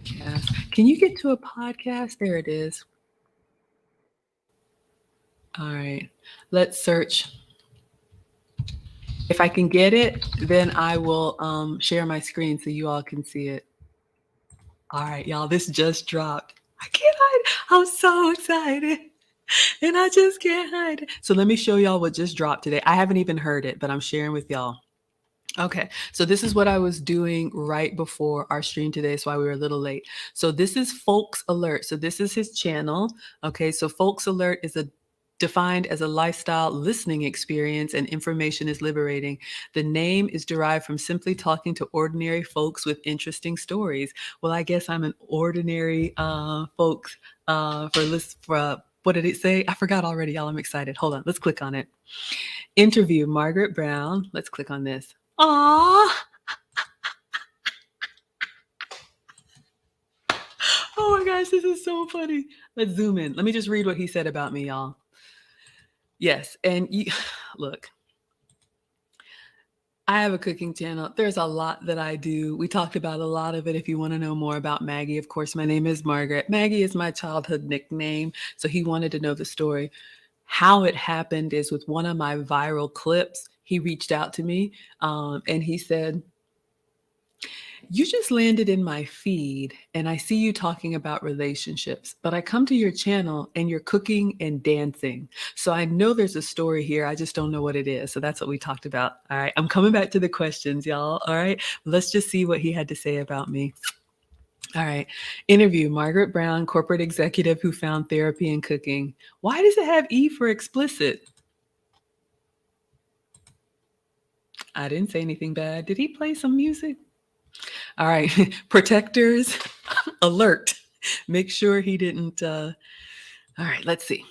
Podcast. Can you get to a podcast? There it is. All right, let's search. If I can get it, then I will share my screen so you all can see it. All right, y'all, this just dropped. I can't hide. I'm so excited. And I just can't hide it. So let me show y'all what just dropped today. I haven't even heard it, but I'm sharing with y'all. Okay, so this is what I was doing right before our stream today. That's why we were a little late. So this is Folks Alert. So this is his channel. Okay, so Folks Alert is defined as a lifestyle listening experience and information is liberating. The name is derived from simply talking to ordinary folks with interesting stories. Well, I guess I'm an ordinary folks for what did it say? I forgot already, y'all. I'm excited. Hold on, let's click on it. Interview Margaret Brown. Let's click on this. Aww. Oh my gosh, this is so funny. Let's zoom in. Let me just read what he said about me, y'all. Yes, and look, I have a cooking channel. There's a lot that I do. We talked about a lot of it. If you want to know more about Maggie, of course, my name is Margaret. Maggie is my childhood nickname. So he wanted to know the story. How it happened is with one of my viral clips, he reached out to me and he said, you just landed in my feed and I see you talking about relationships, but I come to your channel and you're cooking and dancing. So I know there's a story here. I just don't know what it is. So that's what we talked about. All right. I'm coming back to the questions, y'all. All right. Let's just see what he had to say about me. All right. Interview Margaret Brown, corporate executive who found therapy in cooking. Why does it have E for explicit? I didn't say anything bad. Did he play some music? All right. Protectors alert. Make sure he didn't. All right. Let's see.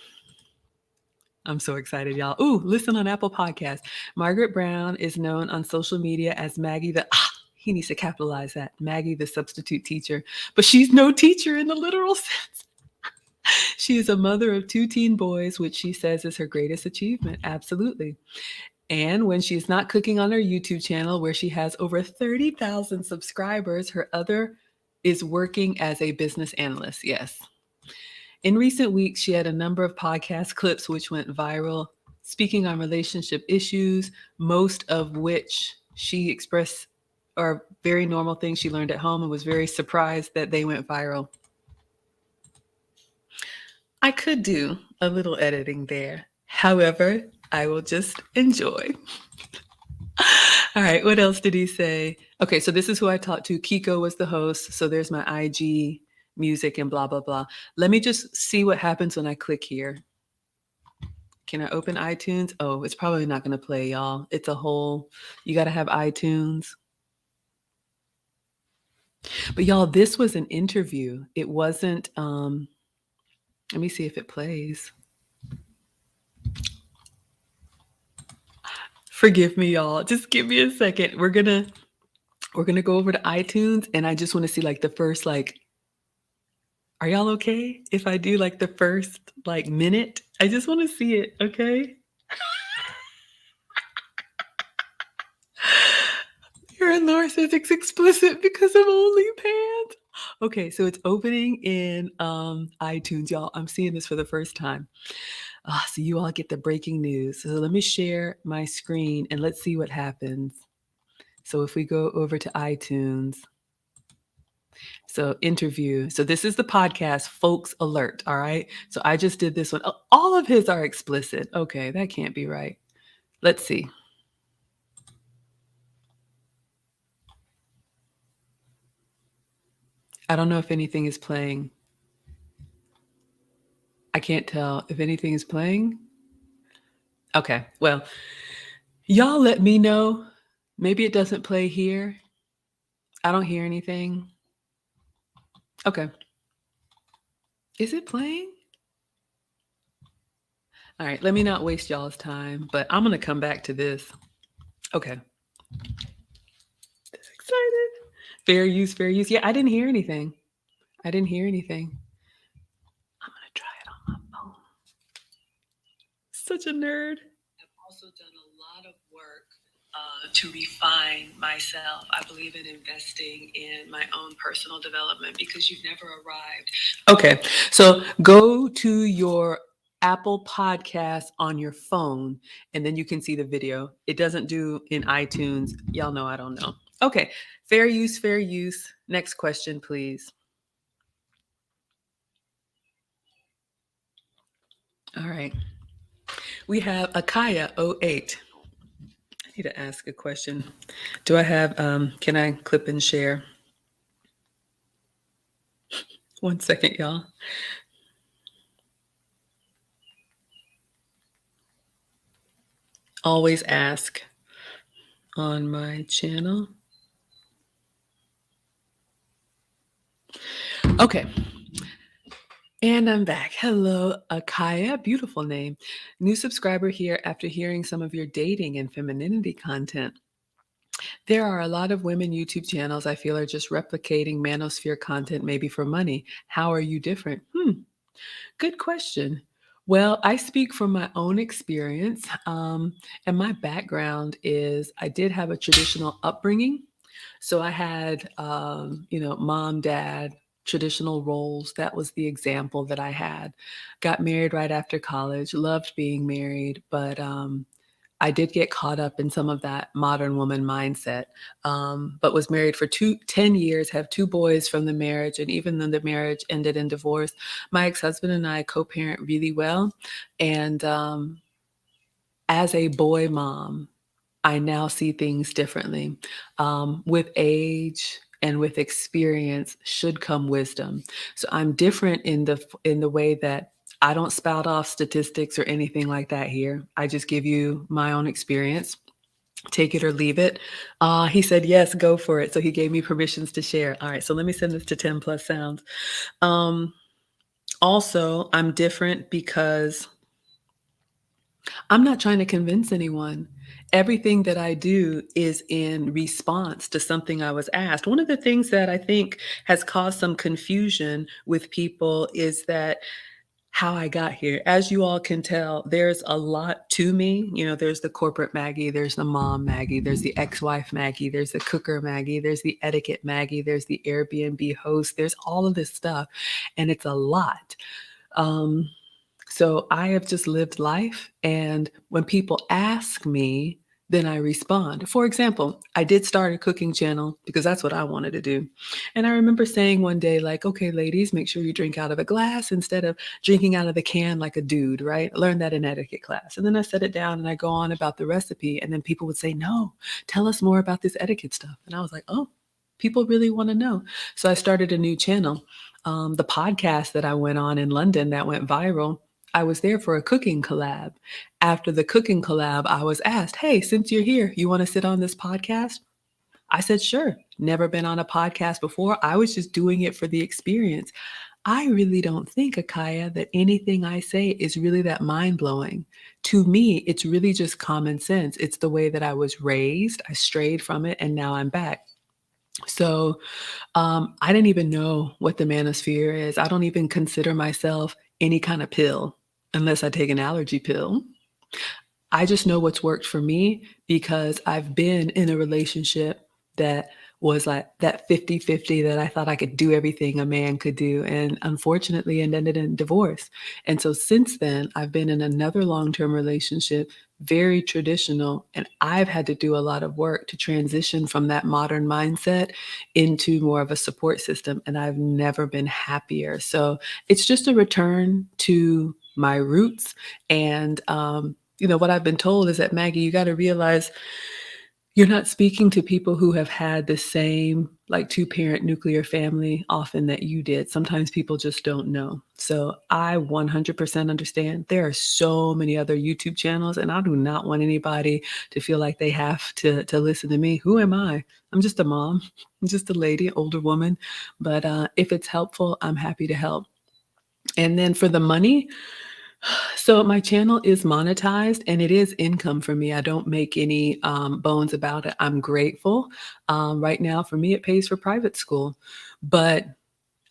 I'm so excited, y'all. Ooh, listen on Apple Podcasts. Margaret Brown is known on social media as Maggie the. He needs to capitalize that. Maggie the substitute teacher. But she's no teacher in the literal sense. She is a mother of 2 teen boys, which she says is her greatest achievement. Absolutely. And when she's not cooking on her YouTube channel, where she has over 30,000 subscribers, her other is working as a business analyst. Yes. In recent weeks, she had a number of podcast clips which went viral, speaking on relationship issues, most of which she expressed are very normal things she learned at home and was very surprised that they went viral. I could do a little editing there. However, I will just enjoy. All right, what else did he say? Okay, so this is who I talked to. Kiko was the host. So there's my IG music and blah, blah, blah. Let me just see what happens when I click here. Can I open iTunes? Oh, it's probably not going to play, y'all. It's a whole, you got to have iTunes. But y'all, this was an interview. It wasn't, let me see if it plays. Forgive me, y'all. Just give me a second. We're gonna go over to iTunes, and I just want to see like the first like. Are y'all okay if I do like the first like minute? I just want to see it. Okay. Your Lord says it's explicit because of OnlyPants. Okay, so it's opening in iTunes, y'all. I'm seeing this for the first time. So you all get the breaking news. So let me share my screen and let's see what happens. So if we go over to iTunes, so interview. So this is the podcast, folks alert. All right. So I just did this one. All of his are explicit. Okay, that can't be right. Let's see. I don't know if anything is playing. I can't tell if anything is playing. Okay, well, y'all let me know. Maybe it doesn't play here. I don't hear anything. Okay. Is it playing? All right, let me not waste y'all's time, but I'm going to come back to this. Okay. That's excited. Fair use, fair use. Yeah, I didn't hear anything. I'm going to try it on my phone. Such a nerd. I've also done a lot of work to refine myself. I believe in investing in my own personal development because you've never arrived. Okay, so go to your Apple Podcast on your phone, and then you can see the video. It doesn't do in iTunes. Y'all know I don't know. Okay, fair use, fair use. Next question, please. All right. We have Akaya08. I need to ask a question. Do I have, can I clip and share? 1 second, y'all. Always ask on my channel. Okay. And I'm back. Hello, Akaya. Beautiful name. New subscriber here after hearing some of your dating and femininity content. There are a lot of women YouTube channels I feel are just replicating manosphere content, maybe for money. How are you different? Good question. Well, I speak from my own experience, and my background is I did have a traditional upbringing. So I had, mom, dad, traditional roles. That was the example that I had. Got married right after college, loved being married, but I did get caught up in some of that modern woman mindset, but was married for 10 years, have 2 boys from the marriage. And even though the marriage ended in divorce, my ex-husband and I co-parent really well. And as a boy mom, I now see things differently. With age and with experience should come wisdom. So I'm different in the way that I don't spout off statistics or anything like that here. I just give you my own experience. Take it or leave it. He said, yes, go for it. So he gave me permissions to share. All right, so let me send this to 10 plus sounds. Also, I'm different because I'm not trying to convince anyone. Everything that I do is in response to something I was asked. One of the things that I think has caused some confusion with people is that how I got here. As you all can tell, there's a lot to me. You know, there's the corporate Maggie, there's the mom Maggie, there's the ex-wife Maggie, there's the cooker Maggie, there's the etiquette Maggie, there's the Airbnb host, there's all of this stuff, and it's a lot. So I have just lived life, and when people ask me, then I respond. For example, I did start a cooking channel because that's what I wanted to do. And I remember saying one day, like, okay, ladies, make sure you drink out of a glass instead of drinking out of the can like a dude, right? I learned that in etiquette class. And then I set it down and I go on about the recipe. And then people would say, no, tell us more about this etiquette stuff. And I was like, oh, people really want to know. So I started a new channel. The podcast that I went on in London that went viral, I was there for a cooking collab. After the cooking collab, I was asked, "Hey, since you're here, you want to sit on this podcast?" I said, "Sure." Never been on a podcast before. I was just doing it for the experience. I really don't think, Akaya, that anything I say is really that mind blowing. To me, it's really just common sense. It's the way that I was raised. I strayed from it and now I'm back. So I didn't even know what the manosphere is. I don't even consider myself any kind of pill unless I take an allergy pill. I just know what's worked for me because I've been in a relationship that was like that 50-50 that I thought I could do everything a man could do. And unfortunately, it ended in divorce. And so since then, I've been in another long term relationship, very traditional. And I've had to do a lot of work to transition from that modern mindset into more of a support system. And I've never been happier. So it's just a return to my roots. And what I've been told is that, Maggie, you got to realize you're not speaking to people who have had the same, like, two-parent nuclear family often that you did. Sometimes people just don't know. So I 100% understand. There are so many other YouTube channels, and I do not want anybody to feel like they have to listen to me. Who am I? I'm just a mom. I'm just a lady, older woman. But if it's helpful, I'm happy to help. And then for the money, so my channel is monetized and it is income for me. I don't make any bones about it. I'm grateful. Right now, for me, it pays for private school. But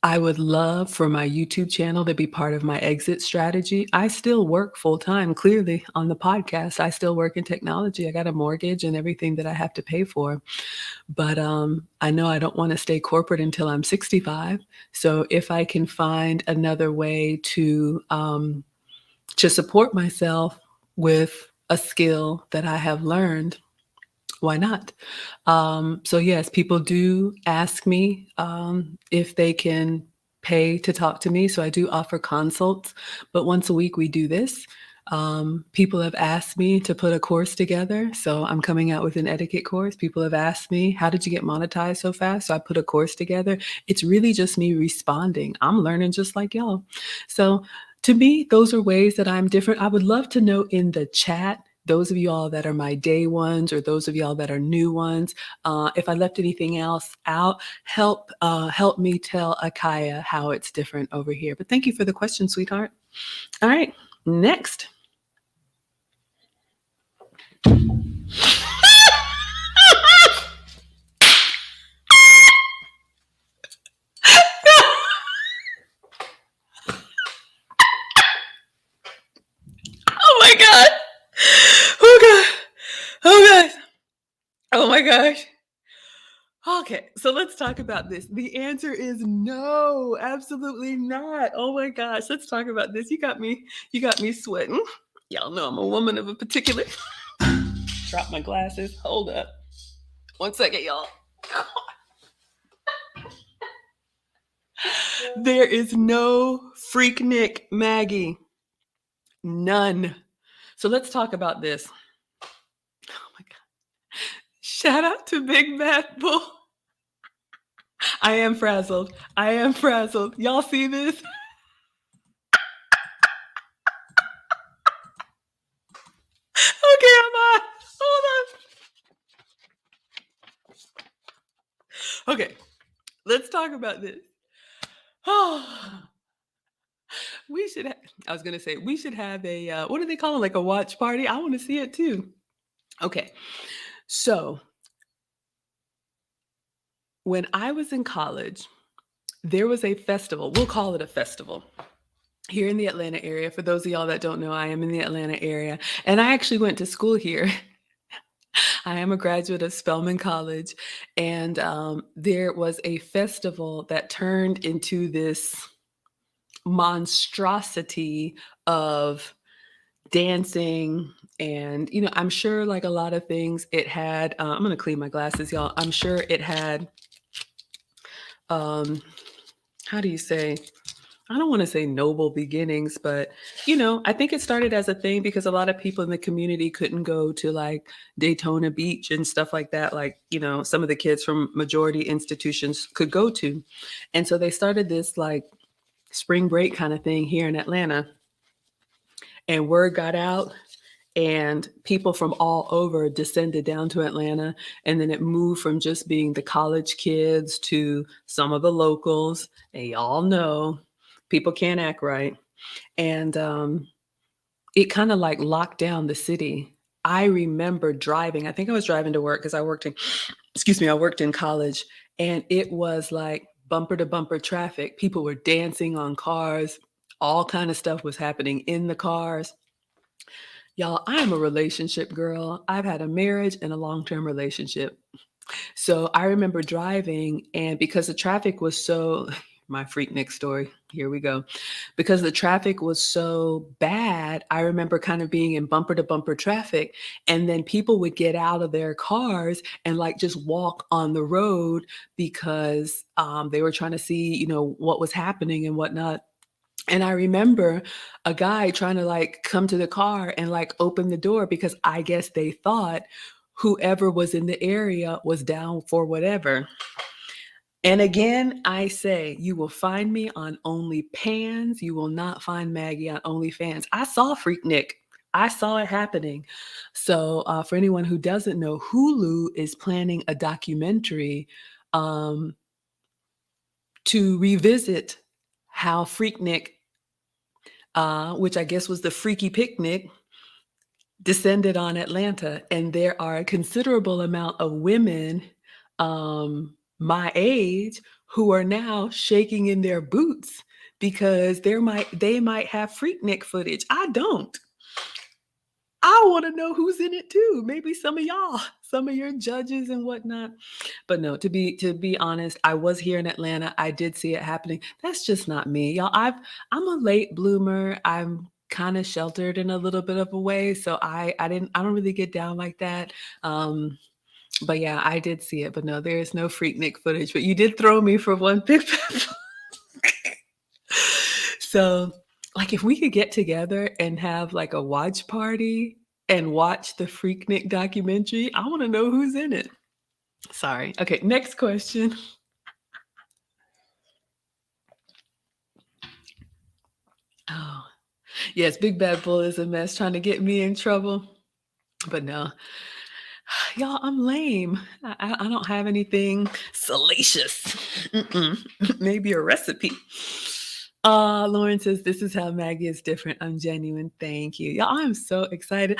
I would love for my YouTube channel to be part of my exit strategy. I still work full time, clearly, on the podcast. I still work in technology. I got a mortgage and everything that I have to pay for. But I know I don't want to stay corporate until I'm 65. So if I can find another way to support myself with a skill that I have learned, why not? So yes, people do ask me if they can pay to talk to me. So I do offer consults, but once a week we do this. People have asked me to put a course together. So I'm coming out with an etiquette course. People have asked me, how did you get monetized so fast? So I put a course together. It's really just me responding. I'm learning just like y'all. So to me, those are ways that I'm different. I would love to know in the chat, those of y'all that are my day ones or those of y'all that are new ones, if I left anything else out, help me tell Akaya how it's different over here. But thank you for the question, sweetheart. All right, next. Oh my God. Oh God. Oh God. Oh my gosh. Okay, so let's talk about this. The answer is no, absolutely not. Oh my gosh, let's talk about this. You got me sweating. Y'all know I'm a woman of a particular. Drop my glasses. Hold up. 1 second, y'all. There is no Freaknik Maggie. None. So let's talk about this. Oh my God. Shout out to Big Bad Bull. I am frazzled. I am frazzled. Y'all see this? Okay, I'm on. Hold on. Okay, let's talk about this. Oh, we should. I was gonna say we should have a what do they call it? Like a watch party. I want to see it too. Okay, so when I was in college, there was a festival. We'll call it a festival here in the Atlanta area. For those of y'all that don't know, I am in the Atlanta area, and I actually went to school here. I am a graduate of Spelman College, and there was a festival that turned into this monstrosity of dancing. And I'm sure, like a lot of things, it had I'm gonna clean my glasses, y'all. I'm sure it had how do you say, I don't want to say noble beginnings, but I think it started as a thing because a lot of people in the community couldn't go to like Daytona Beach and stuff like that, like, some of the kids from majority institutions could go to. And so they started this like spring break kind of thing here in Atlanta. And word got out, and people from all over descended down to Atlanta. And then it moved from just being the college kids to some of the locals. And y'all know people can't act right. And it kind of like locked down the city. I remember driving, I think I was driving to work because I worked in college, and it was like bumper to bumper traffic. People were dancing on cars. All kind of stuff was happening in the cars. Y'all, I am a relationship girl. I've had a marriage and a long-term relationship. So I remember driving, and because the traffic was so my Freaknik story, here we go. Because the traffic was so bad, I remember kind of being in bumper to bumper traffic, and then people would get out of their cars and like just walk on the road because they were trying to see, what was happening and whatnot. And I remember a guy trying to like come to the car and like open the door because I guess they thought whoever was in the area was down for whatever. And again, I say, you will find me on OnlyPans. You will not find Maggie on OnlyFans. I saw Freaknik. I saw it happening. So for anyone who doesn't know, Hulu is planning a documentary to revisit how Freaknik, which I guess was the Freaky Picnic, descended on Atlanta. And there are a considerable amount of women my age who are now shaking in their boots because they might have Freaknik footage. I don't. I want to know who's in it too. Maybe some of y'all, some of your judges and whatnot. But no, to be honest, I was here in Atlanta. I did see it happening. That's just not me, y'all. I'm a late bloomer. I'm kind of sheltered in a little bit of a way, so I don't really get down like that. But yeah, I did see it. But no, there is no Freaknik footage. But you did throw me for one big. So, like, if we could get together and have like a watch party and watch the Freaknik documentary, I want to know who's in it. Sorry. Okay, next question. Oh, yes, Big Bad Bull is a mess trying to get me in trouble. But no, y'all, I'm lame. I don't have anything salacious. Maybe a recipe. Lauren says, this is how Maggie is different. I'm genuine. Thank you. Y'all, I'm so excited.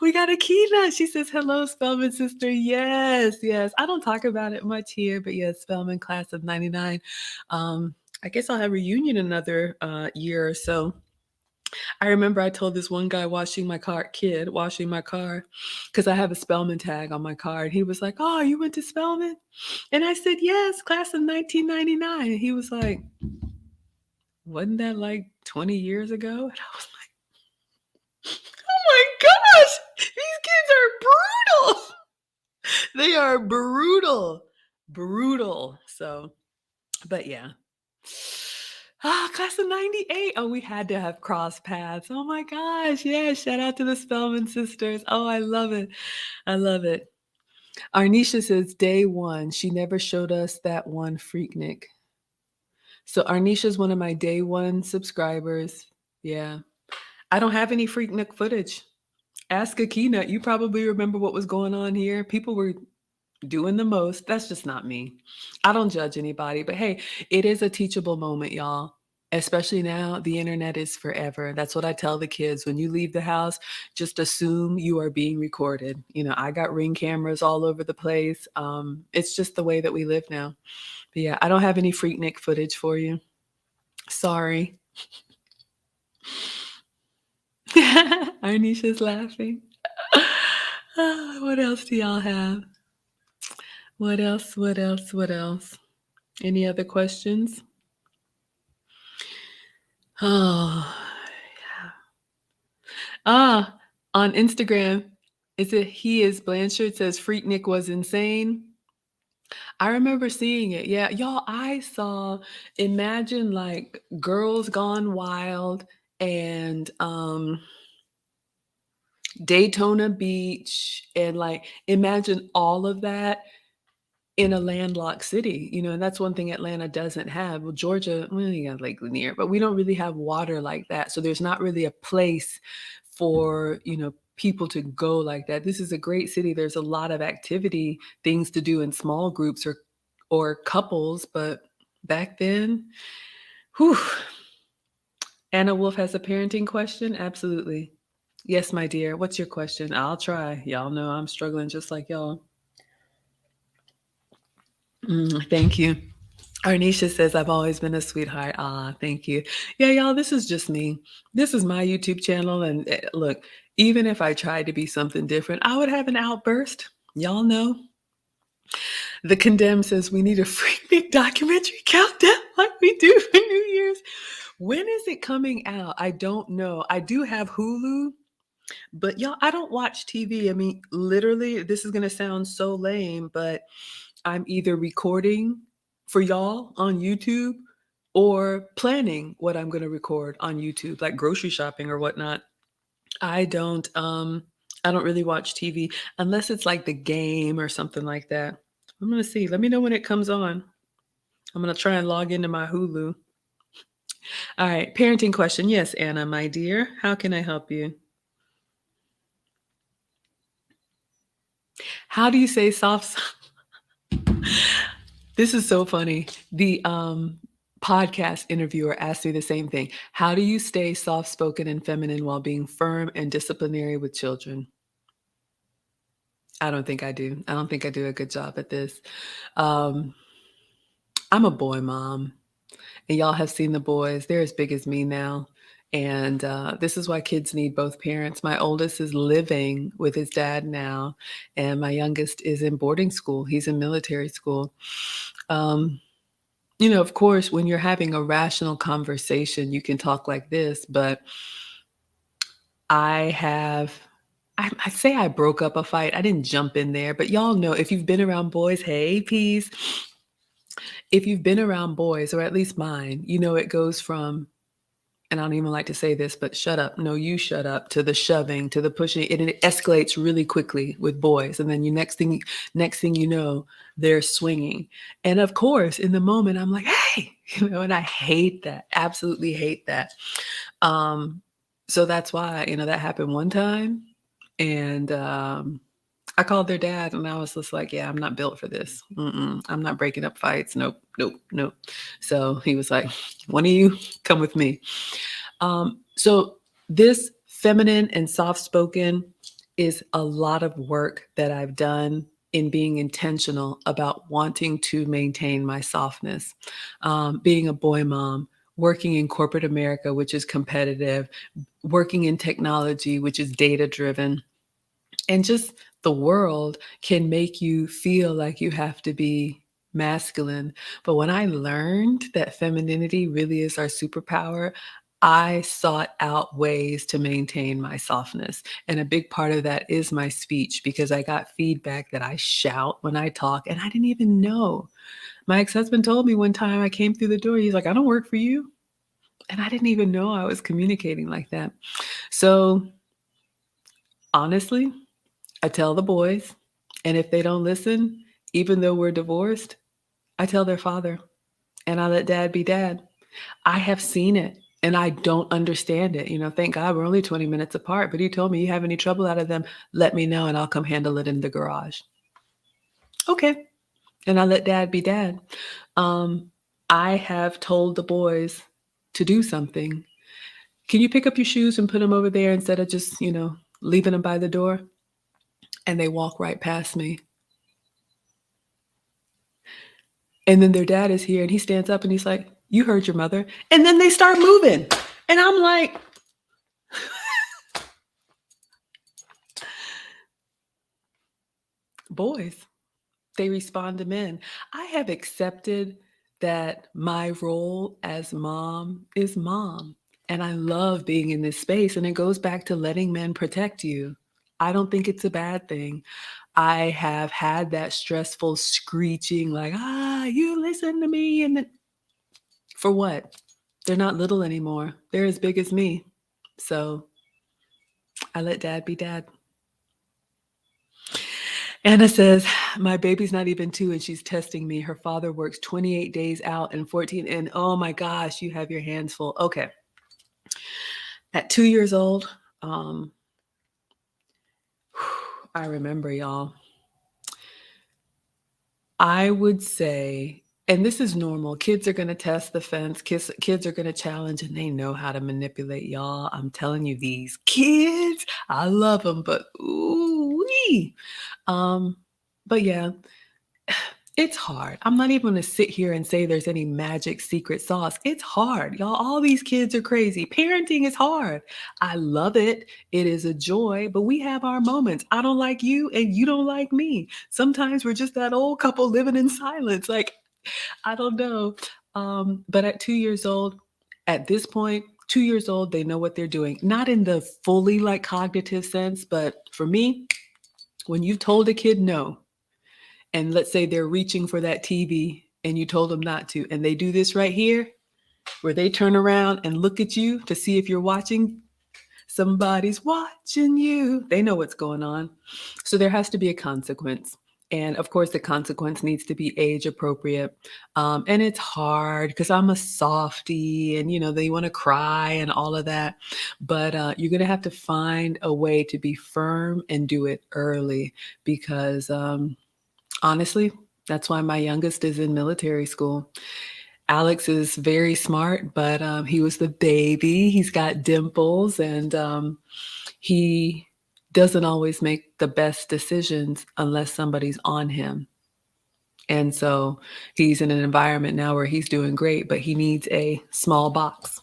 We got Akina. She says, hello, Spelman sister. Yes, yes. I don't talk about it much here, but yes, Spelman class of 99. I guess I'll have a reunion another year or so. I remember I told this one guy washing my car, because I have a Spelman tag on my car. And he was like, oh, you went to Spelman? And I said, yes, class of 1999. And he was like, wasn't that like 20 years ago? And I was like, oh my gosh, these kids are brutal. They are brutal. So, but yeah. Class of 98. Oh, we had to have cross paths. Oh my gosh. Yeah. Shout out to the Spelman sisters. Oh, I love it. I love it. Arnisha says day one. She never showed us that one Freaknik. So Arnisha's one of my day one subscribers. Yeah. I don't have any Freaknik footage. Ask Akina. You probably remember what was going on here. People were doing the most. That's just not me. I don't judge anybody, but hey, it is a teachable moment, y'all. Especially now, the internet is forever. That's what I tell the kids. When you leave the house, just assume you are being recorded. I got Ring cameras all over the place. It's just the way that we live now. But yeah, I don't have any Freaknik footage for you. Sorry. Arnisha's laughing. What else do y'all have? What else? Any other questions? Oh, yeah. On Instagram, he is Blanchard says Freaknik was insane. I remember seeing it. Yeah, y'all, I saw imagine like Girls Gone Wild and Daytona Beach and like imagine all of that in a landlocked city, and that's one thing Atlanta doesn't have. Well, Georgia, well, you got Lake Lanier, but we don't really have water like that. So there's not really a place for, people to go like that. This is a great city. There's a lot of activity, things to do in small groups or couples, but back then, whew. Anna Wolf has a parenting question. Absolutely. Yes, my dear. What's your question? I'll try. Y'all know I'm struggling just like y'all. Thank you. Arnisha says, I've always been a sweetheart. Ah, thank you. Yeah, y'all, this is just me. This is my YouTube channel. And look, even if I tried to be something different, I would have an outburst. Y'all know. The Condemned says, we need a freaking documentary countdown like we do for New Year's. When is it coming out? I don't know. I do have Hulu, but y'all, I don't watch TV. I mean, literally, this is going to sound so lame, but I'm either recording for y'all on YouTube or planning what I'm going to record on YouTube, like grocery shopping or whatnot. I don't really watch TV unless it's like the game or something like that. I'm going to see. Let me know when it comes on. I'm going to try and log into my Hulu. All right, parenting question. Yes, Anna, my dear. How can I help you? How do you say soft? This is so funny. The podcast interviewer asked me the same thing. How do you stay soft spoken and feminine while being firm and disciplinary with children? I don't think I do. I don't think I do a good job at this. Um, I'm a boy mom, and y'all have seen the boys. They're as big as me now. And this is why kids need both parents. My oldest is living with his dad now, and my youngest is in boarding school. He's in military school. Um, of course, when you're having a rational conversation, you can talk like this, but I have, I say I broke up a fight. I didn't jump in there, but y'all know if you've been around boys, hey, peace. If you've been around boys, or at least mine, it goes from, and I don't even like to say this, but shut up. No, you shut up, to the shoving, to the pushing, and it escalates really quickly with boys. And then next thing you know, they're swinging. And of course, in the moment, I'm like, hey, and I hate that, absolutely hate that. So that's why, that happened one time. And I called their dad and I was just like, yeah, I'm not built for this. I'm not breaking up fights. Nope, nope, nope. So he was like, one of you come with me. So this feminine and soft-spoken is a lot of work that I've done in being intentional about wanting to maintain my softness. Being a boy mom, working in corporate America, which is competitive, working in technology, which is data-driven, and just the world can make you feel like you have to be masculine. But when I learned that femininity really is our superpower, I sought out ways to maintain my softness. And a big part of that is my speech, because I got feedback that I shout when I talk and I didn't even know. My ex-husband told me one time I came through the door, he's like, I don't work for you. And I didn't even know I was communicating like that. So honestly, I tell the boys, and if they don't listen, even though we're divorced, I tell their father, and I let dad be dad. I have seen it, and I don't understand it. Thank God we're only 20 minutes apart, but he told me, you have any trouble out of them, let me know, and I'll come handle it in the garage. Okay. And I let dad be dad. I have told the boys to do something. Can you pick up your shoes and put them over there instead of just, leaving them by the door? And they walk right past me. And then their dad is here and he stands up and he's like, you heard your mother. And then they start moving. And I'm like, boys, they respond to men. I have accepted that my role as mom is mom. And I love being in this space. And it goes back to letting men protect you. I don't think it's a bad thing. I have had that stressful screeching, like, you listen to me. And then for what? They're not little anymore. They're as big as me. So I let dad be dad. Anna says, my baby's not even 2 and she's testing me. Her father works 28 days out and 14 in. Oh my gosh, you have your hands full. Okay. At 2 years old, I remember, y'all. I would say, and this is normal, kids are going to test the fence, kids are going to challenge, and they know how to manipulate, y'all. I'm telling you, these kids, I love them, but ooh-wee. But yeah, it's hard. I'm not even going to sit here and say there's any magic secret sauce. It's hard, y'all. All these kids are crazy. Parenting is hard. I love it. It is a joy, but we have our moments. I don't like you and you don't like me. Sometimes we're just that old couple living in silence. Like, I don't know. But at 2 years old, at this point, 2 years old, they know what they're doing. Not in the fully like cognitive sense, but for me, when you've told a kid no, and let's say they're reaching for that TV and you told them not to, and they do this right here, where they turn around and look at you to see if you're watching, somebody's watching you. They know what's going on. So there has to be a consequence. And of course, the consequence needs to be age appropriate. And it's hard because I'm a softie and, they want to cry and all of that. But you're going to have to find a way to be firm and do it early because honestly, that's why my youngest is in military school. Alex is very smart, but he was the baby. He's got dimples, and he doesn't always make the best decisions unless somebody's on him. And so he's in an environment now where he's doing great, but he needs a small box.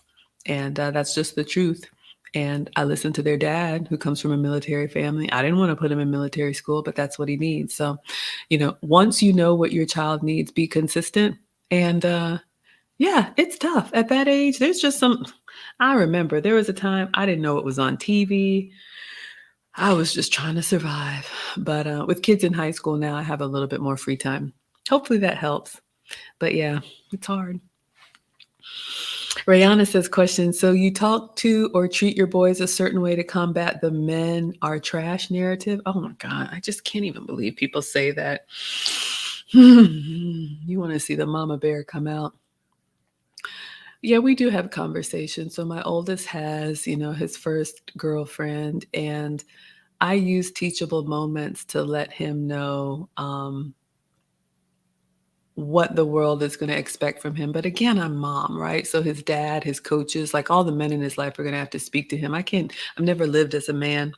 And that's just the truth. And I listened to their dad, who comes from a military family. I didn't want to put him in military school, but that's what he needs. So, once you know what your child needs, be consistent. And yeah, it's tough. At that age, there's just I remember there was a time I didn't know it was on TV. I was just trying to survive. But with kids in high school now, I have a little bit more free time. Hopefully that helps. But yeah, it's hard. Rayana says, question, so you talk to or treat your boys a certain way to combat the men are trash narrative? Oh my God, I just can't even believe people say that. You want to see the mama bear come out. Yeah, we do have conversations. So my oldest has, his first girlfriend, and I use teachable moments to let him know what the world is going to expect from him. But again, I'm mom, right? So his dad, his coaches, like all the men in his life are going to have to speak to him. I've never lived as a man,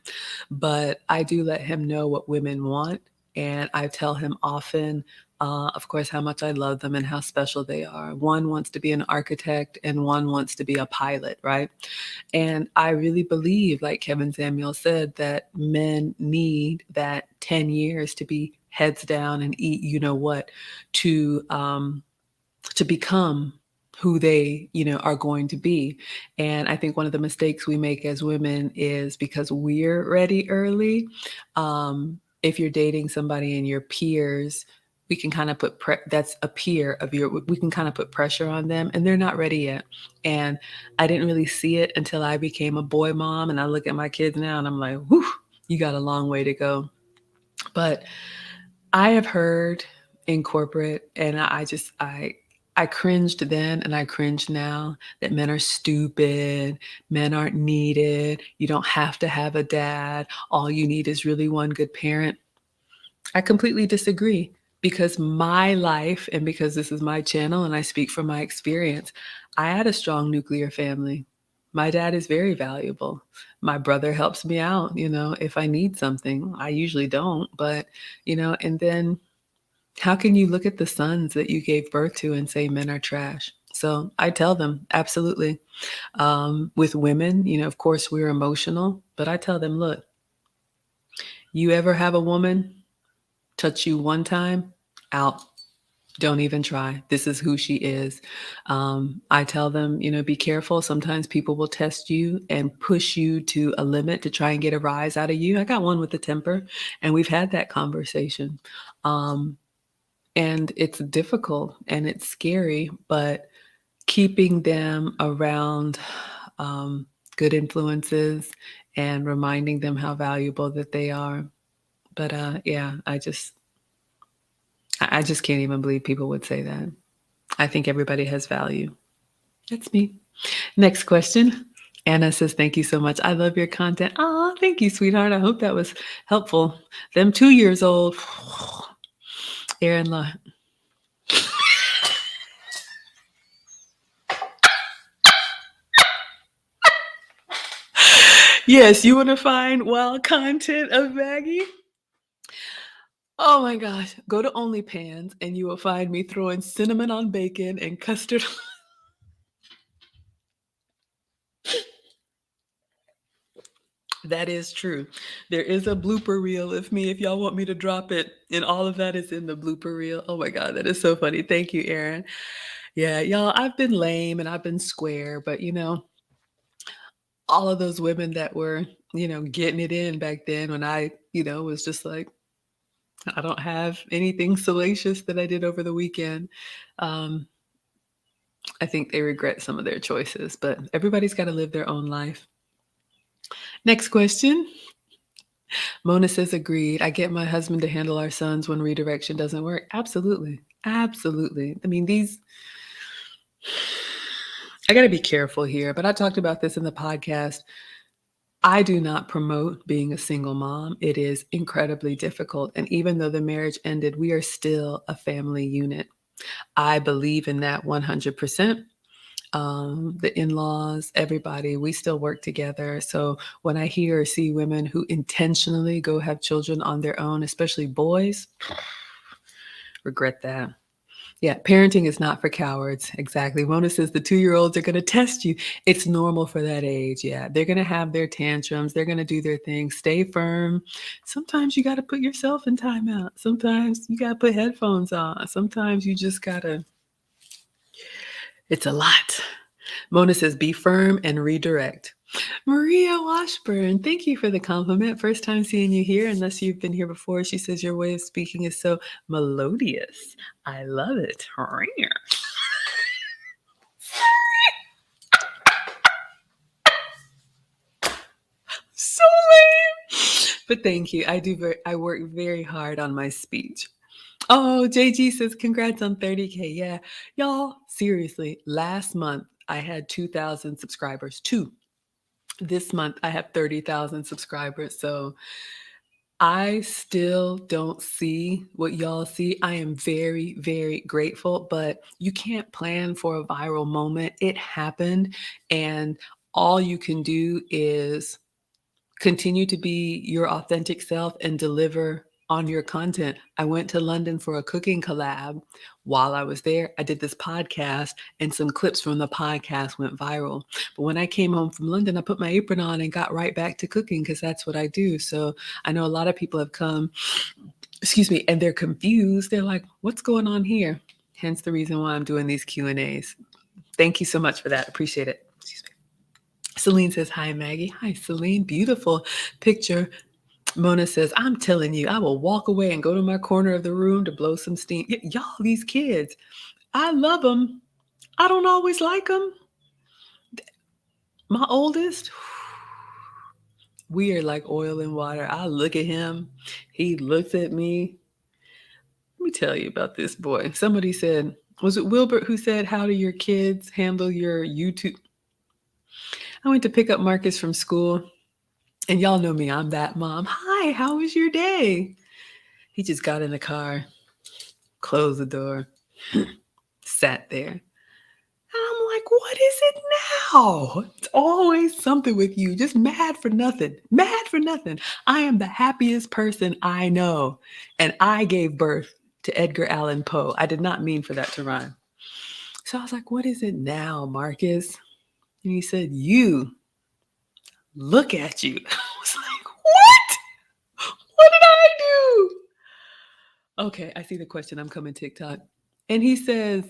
but I do let him know what women want. And I tell him often, of course, how much I love them and how special they are. One wants to be an architect and one wants to be a pilot, right? And I really believe, like Kevin Samuel said, that men need that 10 years to be heads down and eat what to become who they are going to be. And I think one of the mistakes we make as women is because we're ready early. If you're dating somebody and your peers, we can kind of that's a peer of we can kind of put pressure on them and they're not ready yet. And I didn't really see it until I became a boy mom, and I look at my kids now and I'm like, whew, you got a long way to go. But I have heard in corporate, and I cringed then and I cringe now, that men are stupid, men aren't needed, you don't have to have a dad, all you need is really one good parent. I completely disagree, because my life, and because this is my channel and I speak from my experience, I had a strong nuclear family. My dad is very valuable. My brother helps me out, if I need something. I usually don't, but, and then how can you look at the sons that you gave birth to and say men are trash? So I tell them, absolutely. With women, of course, we're emotional, but I tell them, look, you ever have a woman touch you one time, out. Don't even try. This is who she is. I tell them, be careful. Sometimes people will test you and push you to a limit to try and get a rise out of you. I got one with a temper, and we've had that conversation. Um, and it's difficult and it's scary, but keeping them around um, good influences and reminding them how valuable that they are. But yeah, I just can't even believe people would say that. I think everybody has value. That's me. Next question. Anna says, thank you so much. I love your content. Oh, thank you, sweetheart. I hope that was helpful. Them 2 years old. Aaron, yes, you want to find wild content of Maggie? Oh my gosh. Go to OnlyPans and you will find me throwing cinnamon on bacon and custard. That is true. There is a blooper reel of me if y'all want me to drop it. And all of that is in the blooper reel. Oh my God, that is so funny. Thank you, Aaron. Yeah, y'all, I've been lame and I've been square, but all of those women that were, getting it in back then when I, was just like, I don't have anything salacious that I did over the weekend. Um, I think they regret some of their choices, but everybody's got to live their own life. Next question. Mona says, agreed. I get my husband to handle our sons when redirection doesn't work. Absolutely. Absolutely. I mean, I got to be careful here, but I talked about this in the podcast. I do not promote being a single mom. It is incredibly difficult. And even though the marriage ended, we are still a family unit. I believe in that 100%. The in-laws, everybody, we still work together. So when I hear or see women who intentionally go have children on their own, especially boys, regret that. Yeah, parenting is not for cowards. Exactly. Mona says the 2-year-olds are going to test you. It's normal for that age. Yeah, they're going to have their tantrums. They're going to do their thing. Stay firm. Sometimes you got to put yourself in timeout. Sometimes you got to put headphones on. Sometimes you just got to, it's a lot. Mona says, be firm and redirect. Maria Washburn, thank you for the compliment. First time seeing you here, unless you've been here before. She says your way of speaking is so melodious. I love it. So lame. But thank you. I work very hard on my speech. Oh, JG says congrats on 30K. Yeah. Y'all, seriously, last month I had 2,000 subscribers. Two. This month I have 30,000 subscribers. So I still don't see what y'all see. I am very, very grateful, but you can't plan for a viral moment. It happened, and all you can do is continue to be your authentic self and deliver on your content. I went to London for a cooking collab. While I was there, I did this podcast, and some clips from the podcast went viral. But when I came home from London, I put my apron on and got right back to cooking because that's what I do. So I know a lot of people have come, excuse me, and they're confused. They're like, what's going on here? Hence the reason why I'm doing these Q&As. Thank you so much for that. Appreciate it. Excuse me. Celine says, hi, Maggie. Hi, Celine. Beautiful picture. Mona says, I'm telling you, I will walk away and go to my corner of the room to blow some steam. Y'all, these kids, I love them. I don't always like them. My oldest, we are like oil and water. I look at him. He looks at me. Let me tell you about this boy. Somebody said, was it Wilbert who said, how do your kids handle your YouTube? I went to pick up Marcus from school, and y'all know me. I'm that mom. Hi, how was your day? He just got in the car, closed the door, sat there. And I'm like, what is it now? It's always something with you, just mad for nothing. Mad for nothing. I am the happiest person I know. And I gave birth to Edgar Allan Poe. I did not mean for that to rhyme. So I was like, what is it now, Marcus? And he said, you. Look at you. I was like, what? What did I do? Okay, I see the question. I'm coming TikTok. And he says,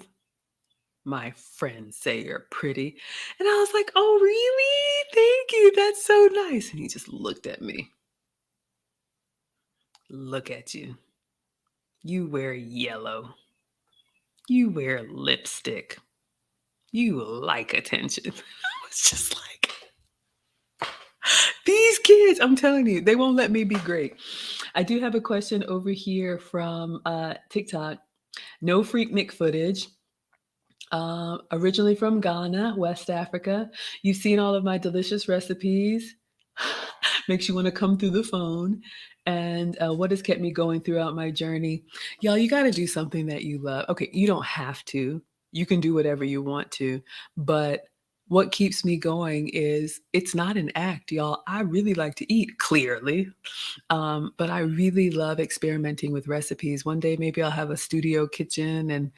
"My friends say you're pretty." And I was like, "Oh, really? Thank you. That's so nice." And he just looked at me. "Look at you. You wear yellow. You wear lipstick. You like attention." I was just like, these kids, I'm telling you, they won't let me be great. I do have a question over here from TikTok. No Freaknik footage. Originally from Ghana, West Africa. You've seen all of my delicious recipes. Makes you want to come through the phone. And what has kept me going throughout my journey? Y'all, you got to do something that you love. Okay, you don't have to. You can do whatever you want to. But what keeps me going is it's not an act, y'all. I really like to eat, clearly. But I really love experimenting with recipes. One day, maybe I'll have a studio kitchen. And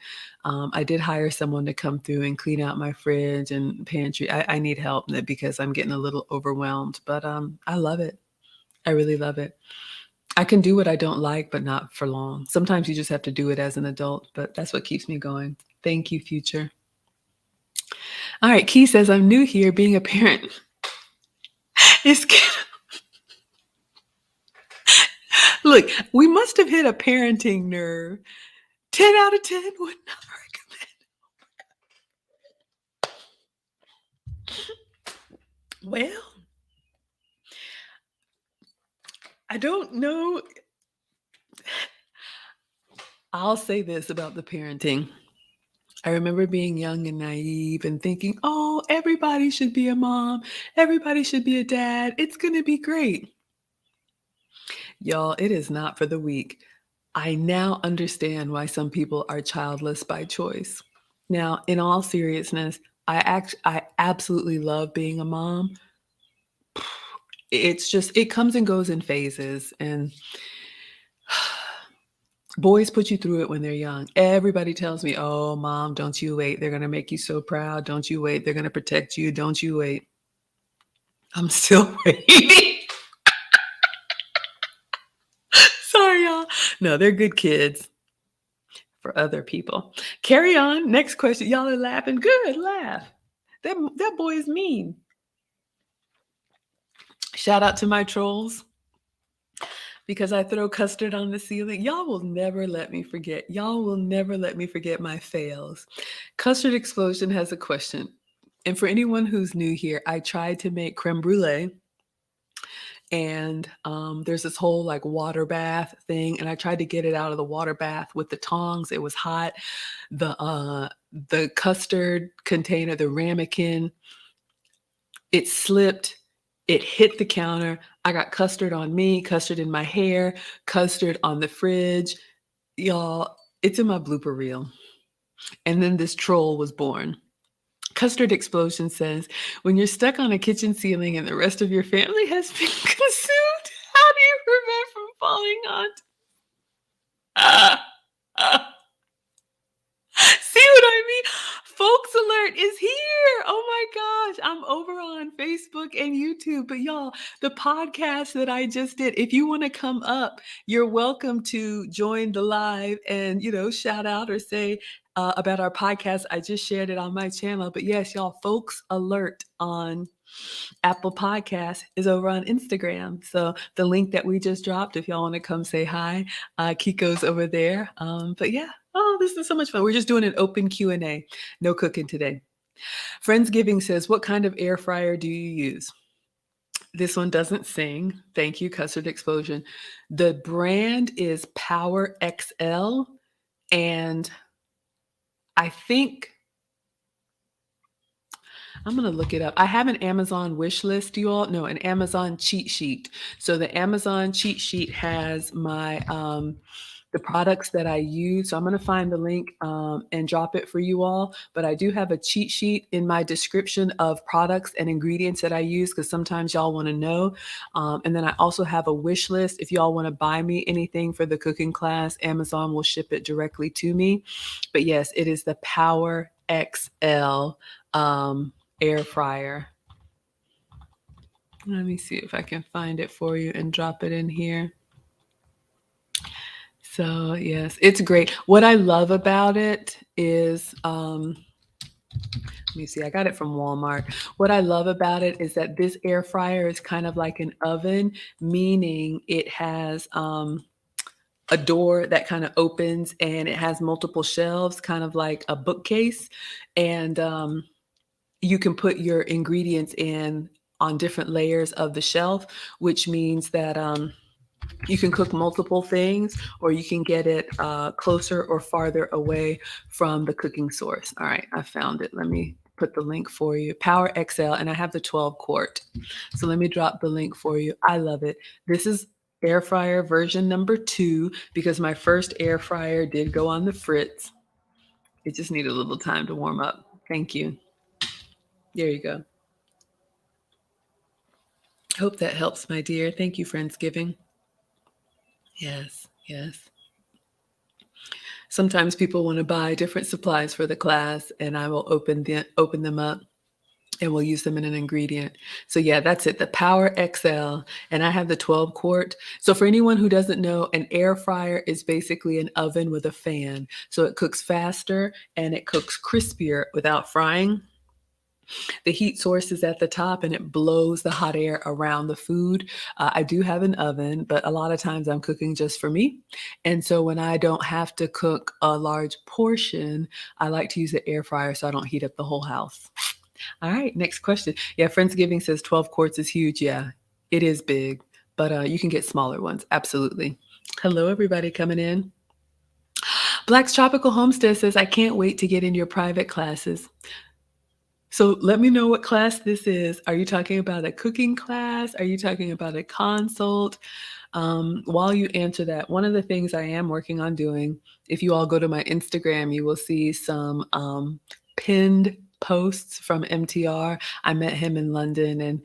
I did hire someone to come through and clean out my fridge and pantry. I need help because I'm getting a little overwhelmed, but I love it. I really love it. I can do what I don't like, but not for long. Sometimes you just have to do it as an adult, but that's what keeps me going. Thank you, future. All right, Key says, I'm new here. Being a parent is look, we must have hit a parenting nerve. 10 out of 10 would not recommend. Well, I don't know. I'll say this about the parenting. I remember being young and naive and thinking, oh, everybody should be a mom. Everybody should be a dad. It's going to be great. Y'all, it is not for the weak. I now understand why some people are childless by choice. Now, in all seriousness, I absolutely love being a mom. It's just it comes and goes in phases, and boys put you through it when they're young. Everybody tells me, "Oh, mom, don't you wait. They're going to make you so proud. Don't you wait. They're going to protect you. Don't you wait." I'm still waiting. Sorry, y'all. No, they're good kids for other people. Carry on. Next question. Y'all are laughing. Good. Laugh. That boy is mean. Shout out to my trolls because I throw custard on the ceiling. Y'all will never let me forget. Y'all will never let me forget my fails. Custard Explosion has a question. And for anyone who's new here, I tried to make creme brulee. And there's this whole like water bath thing, and I tried to get it out of the water bath with the tongs. It was hot. The custard container, the ramekin, it slipped. It hit the counter. I got custard on me, custard in my hair, custard on the fridge. Y'all, it's in my blooper reel. And then this troll was born. Custard Explosion says, when you're stuck on a kitchen ceiling and the rest of your family has been consumed, how do you prevent from falling on? See what I mean? Folks Alert is here. Oh my gosh. I'm over on Facebook and YouTube. But y'all, the podcast that I just did, if you want to come up, you're welcome to join the live and, shout out or say about our podcast. I just shared it on my channel. But yes, y'all, Folks Alert on Apple Podcast is over on Instagram. So the link that we just dropped, if y'all want to come say hi, Kiko's over there. But yeah, oh, this is so much fun. We're just doing an open Q&A. No cooking today. Friendsgiving says, what kind of air fryer do you use? This one doesn't sing. Thank you, Custard Explosion. The brand is Power XL. And I think I'm going to look it up. I have an Amazon wish list, you all. No, an Amazon cheat sheet. So the Amazon cheat sheet has my the products that I use. So I'm going to find the link and drop it for you all. But I do have a cheat sheet in my description of products and ingredients that I use because sometimes y'all want to know. And then I also have a wish list. If y'all want to buy me anything for the cooking class, Amazon will ship it directly to me. But yes, it is the Power XL air fryer. Let me see if I can find it for you and drop it in here. So, yes, it's great. What I love about it is, let me see, I got it from Walmart. What I love about it is that this air fryer is kind of like an oven, meaning it has, a door that kind of opens and it has multiple shelves, kind of like a bookcase, and, you can put your ingredients in on different layers of the shelf, which means that, you can cook multiple things, or you can get it closer or farther away from the cooking source. All right, I found it. Let me put the link for you. Power XL, and I have the 12 quart. So let me drop the link for you. I love it. This is air fryer version number 2 because my first air fryer did go on the fritz. It just needed a little time to warm up. Thank you. There you go. Hope that helps, my dear. Thank you, Friendsgiving. Yes, yes. Sometimes people want to buy different supplies for the class, and I will open them up and we'll use them in an ingredient. So yeah, that's it, the Power XL, and I have the 12 quart. So for anyone who doesn't know, an air fryer is basically an oven with a fan. So it cooks faster and it cooks crispier without frying. The heat source is at the top and it blows the hot air around the food. I do have an oven, but a lot of times I'm cooking just for me. And so when I don't have to cook a large portion, I like to use the air fryer so I don't heat up the whole house. All right, next question. Yeah, Friendsgiving says 12 quarts is huge. Yeah, it is big, but you can get smaller ones. Absolutely. Hello, everybody coming in. Black's Tropical Homestead says, I can't wait to get in your private classes. So let me know what class this is. Are you talking about a cooking class? Are you talking about a consult? While you answer that, one of the things I am working on doing, if you all go to my Instagram, you will see some pinned posts from MTR. I met him in London and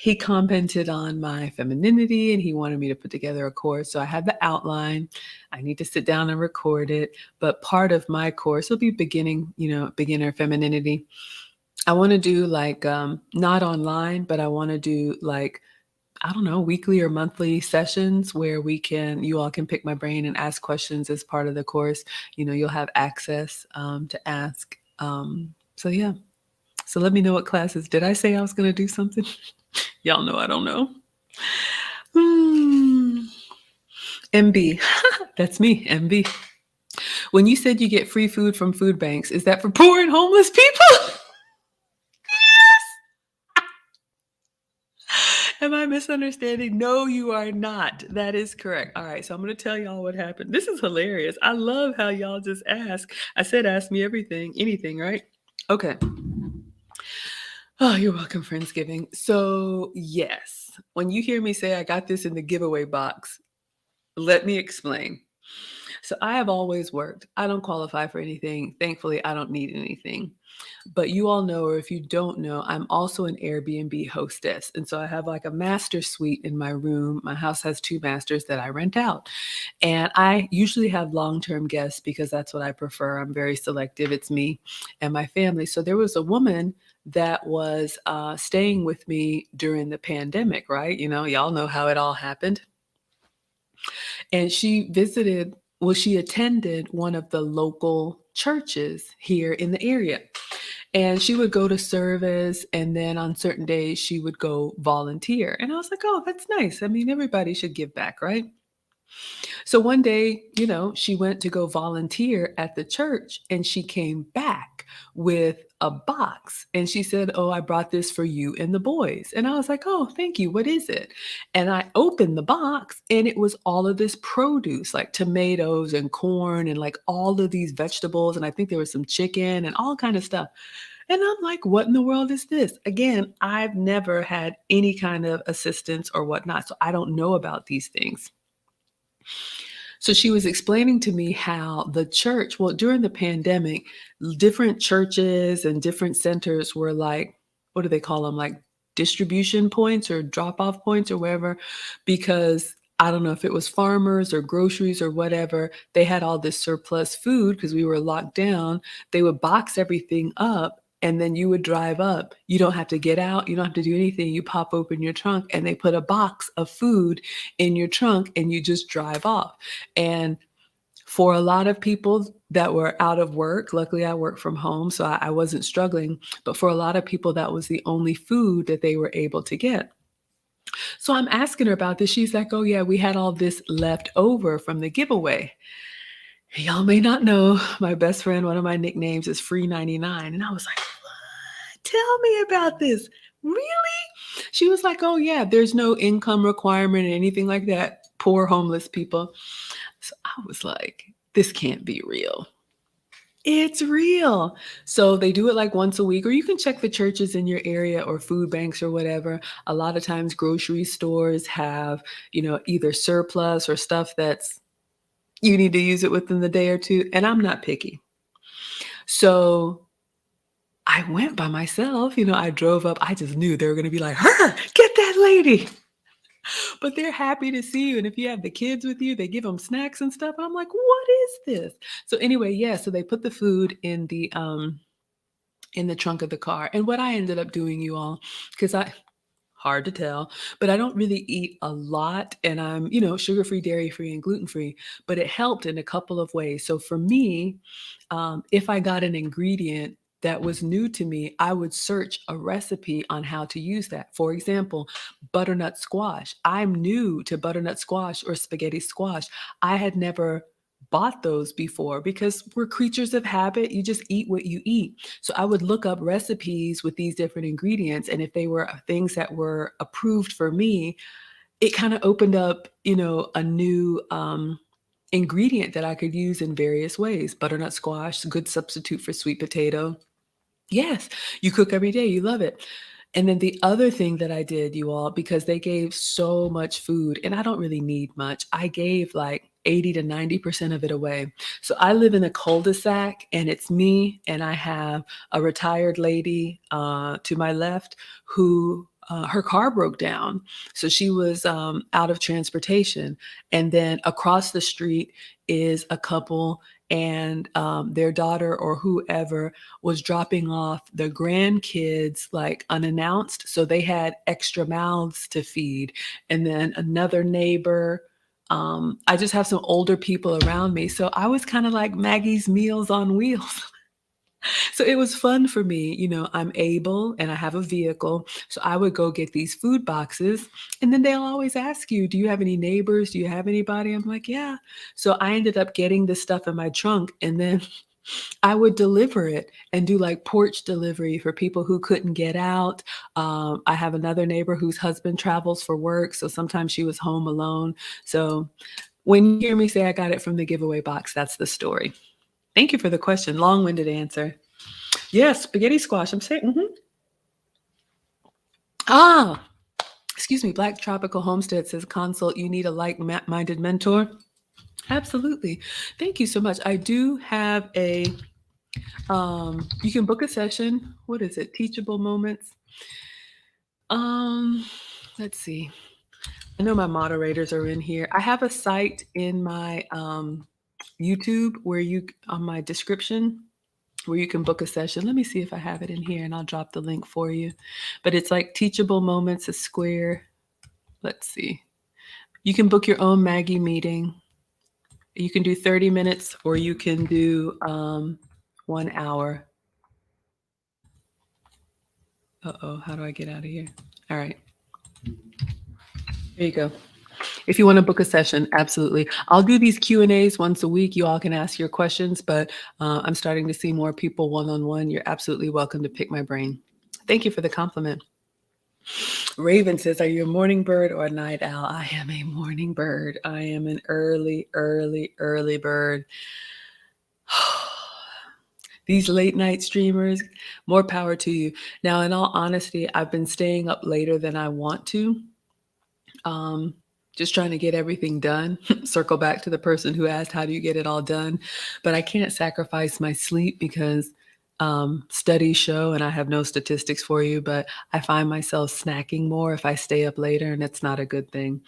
he commented on my femininity and he wanted me to put together a course. So I had the outline. I need to sit down and record it. But part of my course will be beginner femininity. I want to do like not online, but I want to do like, I don't know, weekly or monthly sessions where you all can pick my brain and ask questions as part of the course. You'll have access to ask. So yeah. So let me know what classes. Did I say I was going to do something? Y'all know I don't know. MB. That's me, MB. When you said you get free food from food banks, is that for poor and homeless people? Am I misunderstanding? No, you are not. That is correct. All right, so I'm going to tell y'all what happened. This is hilarious. I love how y'all just ask. I said ask me everything, anything, right? Okay. Oh, you're welcome, Friendsgiving. So, yes, when you hear me say I got this in the giveaway box, let me explain. So, I have always worked. I don't qualify for anything. Thankfully, I don't need anything. But you all know, or if you don't know, I'm also an Airbnb hostess. And so I have like a master suite in my room. My house has 2 masters that I rent out. And I usually have long-term guests because that's what I prefer. I'm very selective. It's me and my family. So there was a woman that was staying with me during the pandemic, right? Y'all know how it all happened. And she she attended one of the local churches here in the area. And she would go to service, and then on certain days, she would go volunteer. And I was like, oh, that's nice. I mean, everybody should give back, right? So one day, she went to go volunteer at the church, and she came back with a box. And she said, oh, I brought this for you and the boys. And I was like, oh, thank you. What is it? And I opened the box, and it was all of this produce, like tomatoes and corn and like all of these vegetables. And I think there was some chicken and all kind of stuff. And I'm like, what in the world is this? Again, I've never had any kind of assistance or whatnot, so I don't know about these things. So she was explaining to me how the church, well, during the pandemic, different churches and different centers were like, what do they call them? Like distribution points or drop off points or wherever, because I don't know if it was farmers or groceries or whatever, they had all this surplus food because we were locked down. They would box everything up and then you would drive up. You don't have to get out, you don't have to do anything. You pop open your trunk and they put a box of food in your trunk and you just drive off. And for a lot of people that were out of work, luckily I work from home, so I wasn't struggling. But for a lot of people, that was the only food that they were able to get. So I'm asking her about this. She's like, "Oh, yeah, we had all this left over from the giveaway." Y'all may not know, my best friend, one of my nicknames is Free 99. And I was like, "What? Tell me about this. Really?" She was like, "Oh, yeah, there's no income requirement or anything like that. Poor homeless people." So I was like, "This can't be real." It's real. So they do it like once a week, or you can check the churches in your area or food banks or whatever. A lot of times grocery stores have, either surplus or stuff that's you need to use it within the day or two. And I'm not picky. So I went by myself. I drove up. I just knew they were going to be like, "Her, get that lady." But they're happy to see you, and if you have the kids with you, they give them snacks and stuff. I'm like, "What is this?" So anyway, yeah, so they put the food in the trunk of the car, and what I ended up doing, you all, because I hard to tell, but I don't really eat a lot, and I'm, sugar-free, dairy-free, and gluten-free, but it helped in a couple of ways. So for me, if I got an ingredient that was new to me, I would search a recipe on how to use that. For example, butternut squash. I'm new to butternut squash or spaghetti squash. I had never bought those before because we're creatures of habit. You just eat what you eat. So I would look up recipes with these different ingredients. And if they were things that were approved for me, it kind of opened up, a new ingredient that I could use in various ways. Butternut squash, good substitute for sweet potato. Yes, you cook every day, you love it. And then the other thing that I did, you all, because they gave so much food, and I don't really need much, I gave like 80 to 90% of it away. So I live in a cul-de-sac, and it's me, and I have a retired lady to my left who her car broke down. So she was out of transportation. And then across the street is a couple and their daughter or whoever was dropping off the grandkids like unannounced. So they had extra mouths to feed. And then another neighbor. I just have some older people around me. So I was kind of like Maggie's Meals on Wheels. So it was fun for me. I'm able and I have a vehicle. So I would go get these food boxes and then they'll always ask you, "Do you have any neighbors? Do you have anybody?" I'm like, "Yeah." So I ended up getting this stuff in my trunk and then I would deliver it and do like porch delivery for people who couldn't get out. I have another neighbor whose husband travels for work. So sometimes she was home alone. So when you hear me say I got it from the giveaway box, that's the story. Thank you for the question. Long-winded answer. Yes, spaghetti squash. I'm saying, Ah, excuse me. Black Tropical Homestead says, "Consult, you need a like-minded mentor." Absolutely. Thank you so much. I do have you can book a session. What is it? Teachable moments. Um, let's see. I know my moderators are in here. I have a site in my YouTube on my description where you can book a session. Let me see if I have it in here and I'll drop the link for you. But it's like Teachable Moments, a square. Let's see. You can book your own Maggie meeting. You can do 30 minutes or you can do 1 hour. Uh-oh, how do I get out of here? All right. There you go. If you want to book a session, absolutely. I'll do these Q&As once a week. You all can ask your questions, but I'm starting to see more people one-on-one. You're absolutely welcome to pick my brain. Thank you for the compliment. Raven says, "Are you a morning bird or a night owl?" I am a morning bird. I am an early, early, early bird. These late night streamers, more power to you. Now, in all honesty, I've been staying up later than I want to. Just trying to get everything done. Circle back to the person who asked, "How do you get it all done?" But I can't sacrifice my sleep because studies show, and I have no statistics for you, but I find myself snacking more if I stay up later, and it's not a good thing.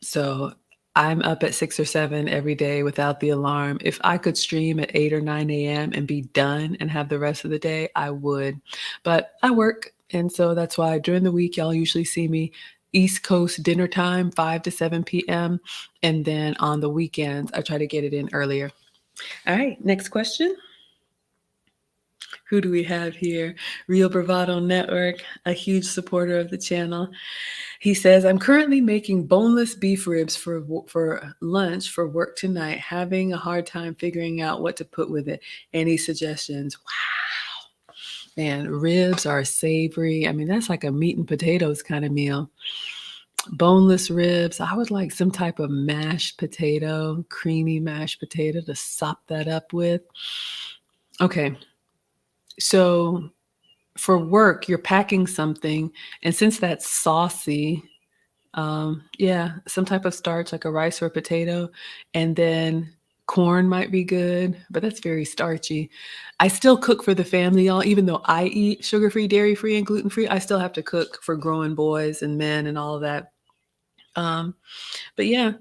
So I'm up at 6 or 7 every day without the alarm. If I could stream at 8 or 9 a.m. and be done and have the rest of the day, I would. But I work, and so that's why during the week, y'all usually see me East Coast dinner time, 5 to 7 p.m. And then on the weekends, I try to get it in earlier. All right, next question. Who do we have here? Real Bravado Network, a huge supporter of the channel. He says, I'm currently making boneless beef ribs for lunch for work tonight, having a hard time figuring out what to put with it. Any suggestions? Wow. Man, ribs are savory. I mean, that's like a meat and potatoes kind of meal. Boneless ribs. I would like some type of mashed potato, creamy mashed potato to sop that up with. Okay. So for work, you're packing something, and since that's saucy, yeah, some type of starch like a rice or a potato, and then corn might be good, but that's very starchy. I still cook for the family, y'all. Even though I eat sugar-free, dairy-free, and gluten-free, I still have to cook for growing boys and men and all of that. But yeah,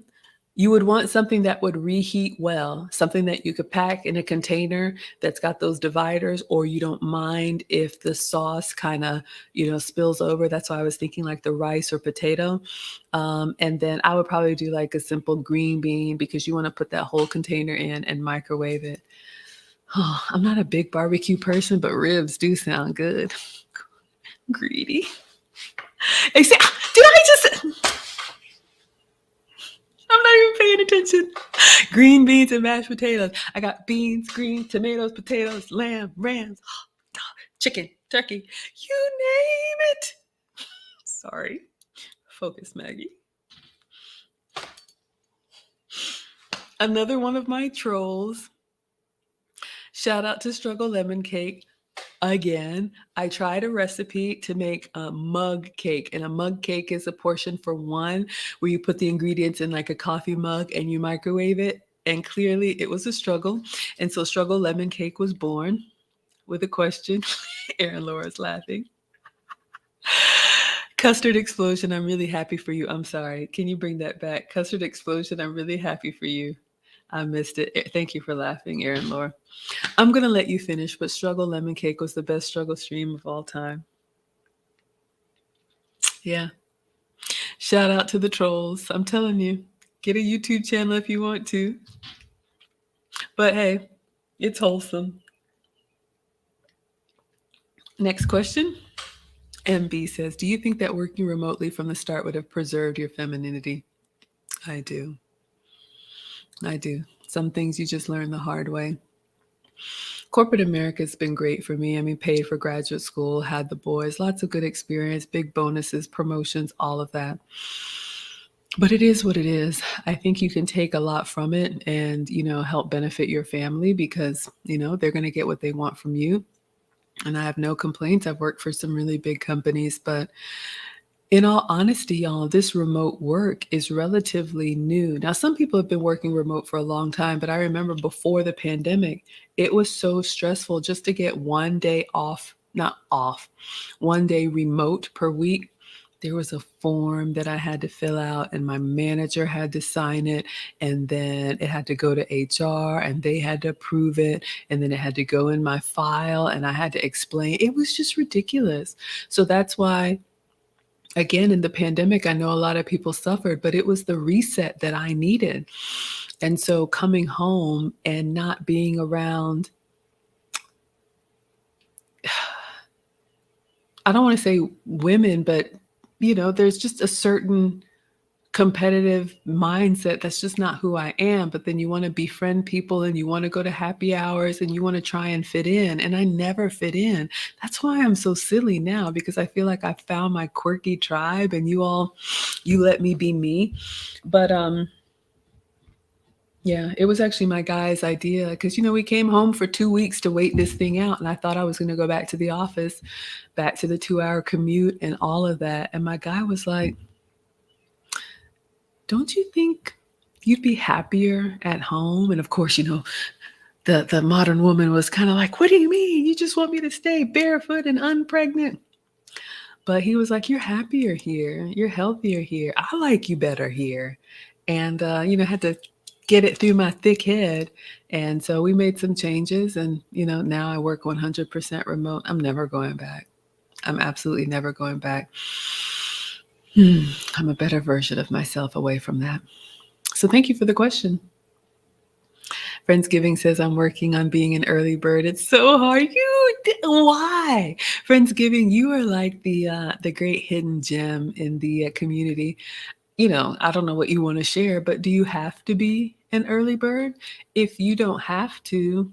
you would want something that would reheat well, something that you could pack in a container that's got those dividers, or you don't mind if the sauce kind of, spills over. That's why I was thinking like the rice or potato. And then I would probably do like a simple green bean because you want to put that whole container in and microwave it. Oh, I'm not a big barbecue person, but ribs do sound good. Greedy. Did I just... I'm not even paying attention. Green beans and mashed potatoes. I got beans, green, tomatoes, potatoes, lamb, rams, chicken, turkey. You name it. Sorry. Focus, Maggie. Another one of my trolls. Shout out to Struggle Lemon Cake. Again, I tried a recipe to make a mug cake, and a mug cake is a portion for one where you put the ingredients in like a coffee mug and you microwave it. And clearly it was a struggle. And so Struggle Lemon Cake was born with a question. Erin Laura's laughing. Custard Explosion, I'm really happy for you. I'm sorry. Can you bring that back? Custard Explosion, I'm really happy for you. I missed it. Thank you for laughing, Erin Laura. I'm going to let you finish, but Struggle Lemon Cake was the best struggle stream of all time. Yeah. Shout out to the trolls. I'm telling you, get a YouTube channel if you want to. But hey, it's wholesome. Next question. MB says, do you think that working remotely from the start would have preserved your femininity? I do. I do. Some things you just learn the hard way. Corporate America has been great for me. I mean, paid for graduate school, had the boys, lots of good experience, big bonuses, promotions, all of that. But it is what it is. I think you can take a lot from it and, help benefit your family because, they're going to get what they want from you. And I have no complaints. I've worked for some really big companies, but in all honesty, y'all, this remote work is relatively new. Now, some people have been working remote for a long time, but I remember before the pandemic, it was so stressful just to get one day off, not off, one day remote per week. There was a form that I had to fill out and my manager had to sign it. And then it had to go to HR and they had to approve it. And then it had to go in my file and I had to explain. It was just ridiculous. So that's why, again, in the pandemic, I know a lot of people suffered, but it was the reset that I needed. And so coming home and not being around, I don't want to say women, but, there's just a certain competitive mindset. That's just not who I am. But then you want to befriend people and you want to go to happy hours and you want to try and fit in. And I never fit in. That's why I'm so silly now, because I feel like I found my quirky tribe and you let me be me. But yeah, it was actually my guy's idea because, we came home for 2 weeks to wait this thing out. And I thought I was going to go back to the office, back to the 2-hour commute and all of that. And my guy was like, don't you think you'd be happier at home? And of course, the modern woman was kind of like, what do you mean? You just want me to stay barefoot and unpregnant? But he was like, you're happier here. You're healthier here. I like you better here. and, had to get it through my thick head. And so we made some changes, and, now I work 100% remote. I'm never going back. I'm absolutely never going back. I'm a better version of myself away from that. So thank you for the question. Friendsgiving says I'm working on being an early bird. It's so hard. Why? Friendsgiving, you are like the great hidden gem in the community. I don't know what you want to share, but do you have to be an early bird? If you don't have to,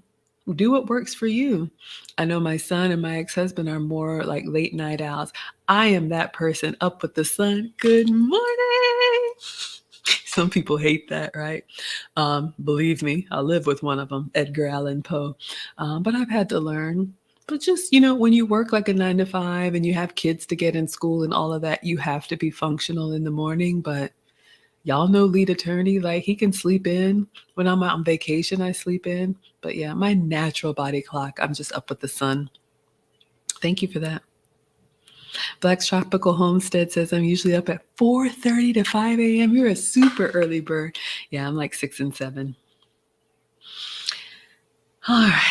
do what works for you. I know my son and my ex-husband are more like late night owls. I am that person up with the sun. Good morning. Some people hate that, right? Believe me, I live with one of them, Edgar Allan Poe. But I've had to learn. But just, when you work like a 9 to 5 and you have kids to get in school and all of that, you have to be functional in the morning. But y'all know lead attorney, like he can sleep in. When I'm out on vacation, I sleep in. But yeah, my natural body clock, I'm just up with the sun. Thank you for that. Black's Tropical Homestead says I'm usually up at 4:30 to 5 a.m. You're a super early bird. Yeah, I'm like 6 and 7. All right.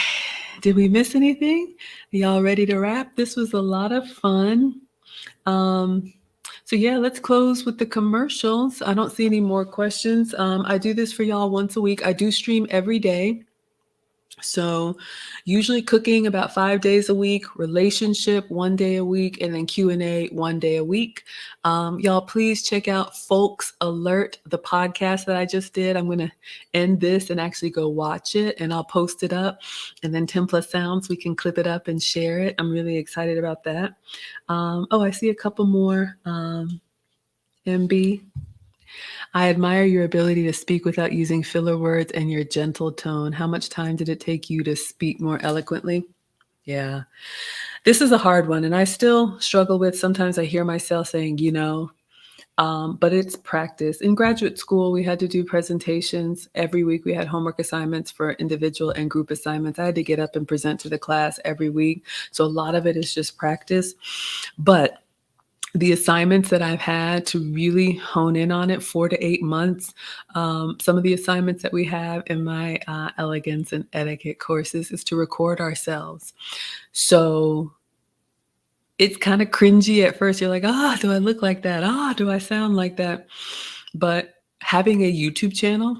Did we miss anything? Are y'all ready to wrap? This was a lot of fun. So yeah, let's close with the commercials. I don't see any more questions. I do this for y'all once a week. I do stream every day. So usually cooking about 5 days a week, relationship 1 day a week, and then Q&A 1 day a week. Y'all, please check out Folks Alert, the podcast that I just did. I'm going to end this and actually go watch it, and I'll post it up. And then 10 Plus Sounds, we can clip it up and share it. I'm really excited about that. I see a couple more. MB, I admire your ability to speak without using filler words and your gentle tone. How much time did it take you to speak more eloquently? Yeah, this is a hard one, and I still struggle with. Sometimes I hear myself saying, but it's practice. In graduate school, we had to do presentations every week. We had homework assignments for individual and group assignments. I had to get up and present to the class every week. So a lot of it is just practice. But the assignments that I've had to really hone in on it, 4 to 8 months. Some of the assignments that we have in my elegance and etiquette courses is to record ourselves. So it's kind of cringy at first. You're like, do I look like that? Do I sound like that? But having a YouTube channel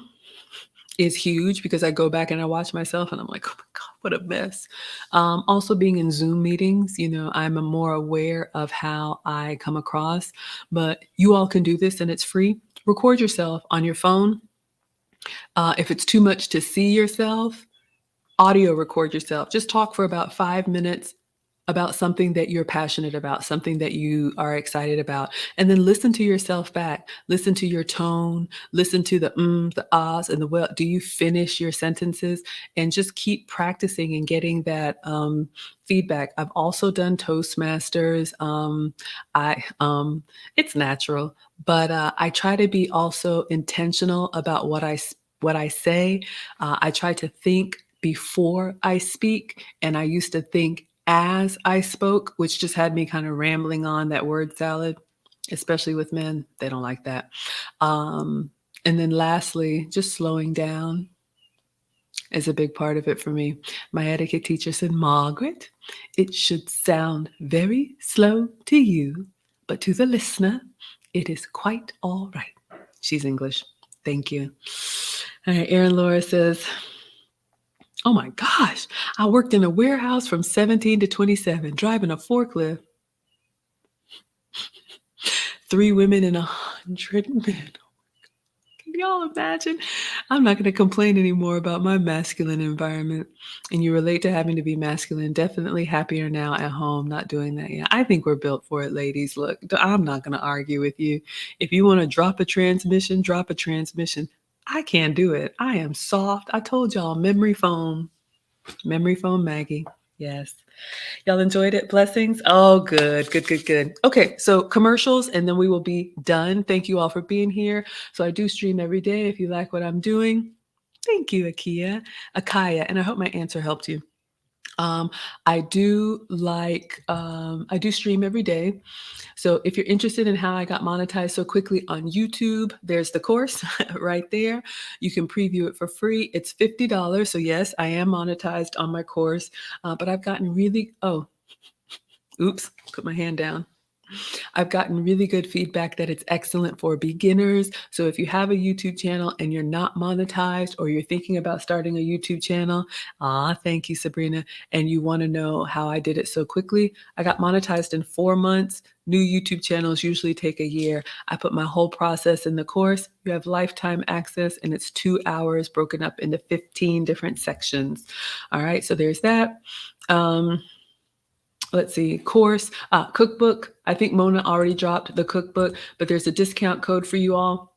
is huge because I go back and I watch myself and I'm like, oh my God, what a mess. Also being in Zoom meetings, I'm more aware of how I come across, but you all can do this and it's free. Record yourself on your phone. If it's too much to see yourself, audio record yourself. Just talk for about 5 minutes about something that you're passionate about, something that you are excited about, and then listen to yourself back. Listen to your tone, listen to the ahs, and the well. Do you finish your sentences? And just keep practicing and getting that feedback. I've also done Toastmasters. It's natural, but I try to be also intentional about what I say. I try to think before I speak, and I used to think as I spoke, which just had me kind of rambling on that word salad, especially with men. They don't like that. And then lastly, just slowing down is a big part of it for me. My etiquette teacher said, Margaret, it should sound very slow to you, but to the listener, it is quite all right. She's English. Thank you. All right, Erin Laura says, oh my gosh, I worked in a warehouse from 17 to 27, driving a forklift. 3 women and 100 men. Can y'all imagine? I'm not going to complain anymore about my masculine environment. And you relate to having to be masculine. Definitely happier now at home, not doing that. Yeah, I think we're built for it, ladies. Look, I'm not going to argue with you. If you want to drop a transmission, drop a transmission. I can't do it. I am soft. I told y'all, memory foam. Memory foam Maggie. Yes. Y'all enjoyed it? Blessings? Oh, good, good, good, good. Okay, so commercials, and then we will be done. Thank you all for being here. So I do stream every day if you like what I'm doing. Thank you, Akaya, and I hope my answer helped you. I do I do stream every day. So if you're interested in how I got monetized so quickly on YouTube, there's the course right there. You can preview it for free. It's $50. So yes, I am monetized on my course, but I've gotten really, oh, oops, put my hand down. I've gotten really good feedback that it's excellent for beginners. So if you have a YouTube channel and you're not monetized, or you're thinking about starting a YouTube channel, thank you, Sabrina, and you want to know how I did it so quickly, I got monetized in 4 months. New YouTube channels usually take a year. I put my whole process in the course. You have lifetime access, and it's 2 hours broken up into 15 different sections. All right, so there's that. Let's see, course, cookbook. I think Mona already dropped the cookbook, but there's a discount code for you all.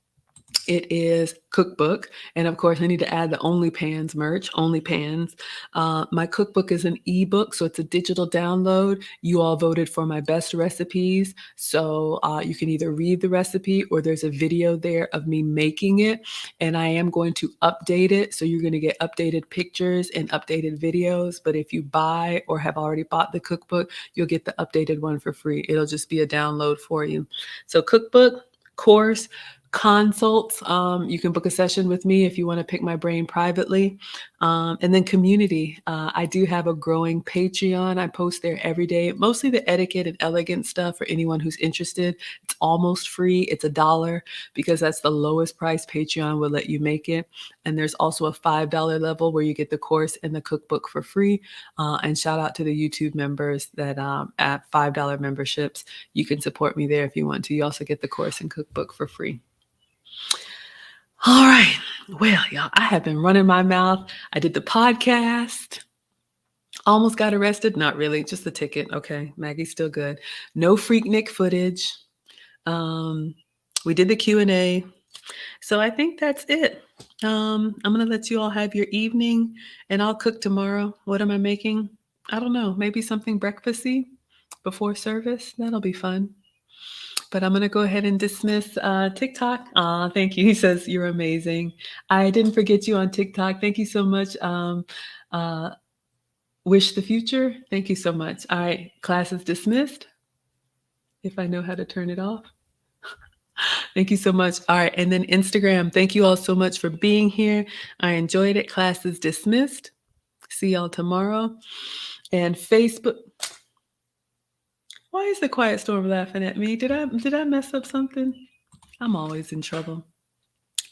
It is cookbook. And of course, I need to add the OnlyPans merch, OnlyPans. My cookbook is an ebook, so it's a digital download. You all voted for my best recipes. So you can either read the recipe, or there's a video there of me making it. And I am going to update it. So you're going to get updated pictures and updated videos. But if you buy or have already bought the cookbook, you'll get the updated one for free. It'll just be a download for you. So cookbook, course, consults. You can book a session with me if you want to pick my brain privately. And then community. I do have a growing Patreon. I post there every day, mostly the etiquette and elegance stuff for anyone who's interested. It's almost free. It's $1 because that's the lowest price Patreon will let you make it. And there's also a $5 level where you get the course and the cookbook for free. And shout out to the YouTube members that at $5 memberships, you can support me there if you want to. You also get the course and cookbook for free. All right. Well, y'all, I have been running my mouth. I did the podcast. Almost got arrested. Not really, just the ticket. Okay. Maggie's still good. No Freaknik footage. We did the Q&A. So I think that's it. I'm going to let you all have your evening, and I'll cook tomorrow. What am I making? I don't know. Maybe something breakfasty before service. That'll be fun. But I'm going to go ahead and dismiss TikTok. Thank you. He says, you're amazing. I didn't forget you on TikTok. Thank you so much. Wish the future. Thank you so much. All right. Class is dismissed. If I know how to turn it off. Thank you so much. All right. And then Instagram. Thank you all so much for being here. I enjoyed it. Class is dismissed. See y'all tomorrow. And Facebook. Why is the Quiet Storm laughing at me? Did I mess up something? I'm always in trouble.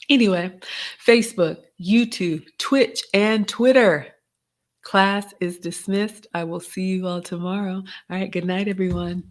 Anyway, Facebook, YouTube, Twitch, and Twitter. Class is dismissed. I will see you all tomorrow. All right. Good night, everyone.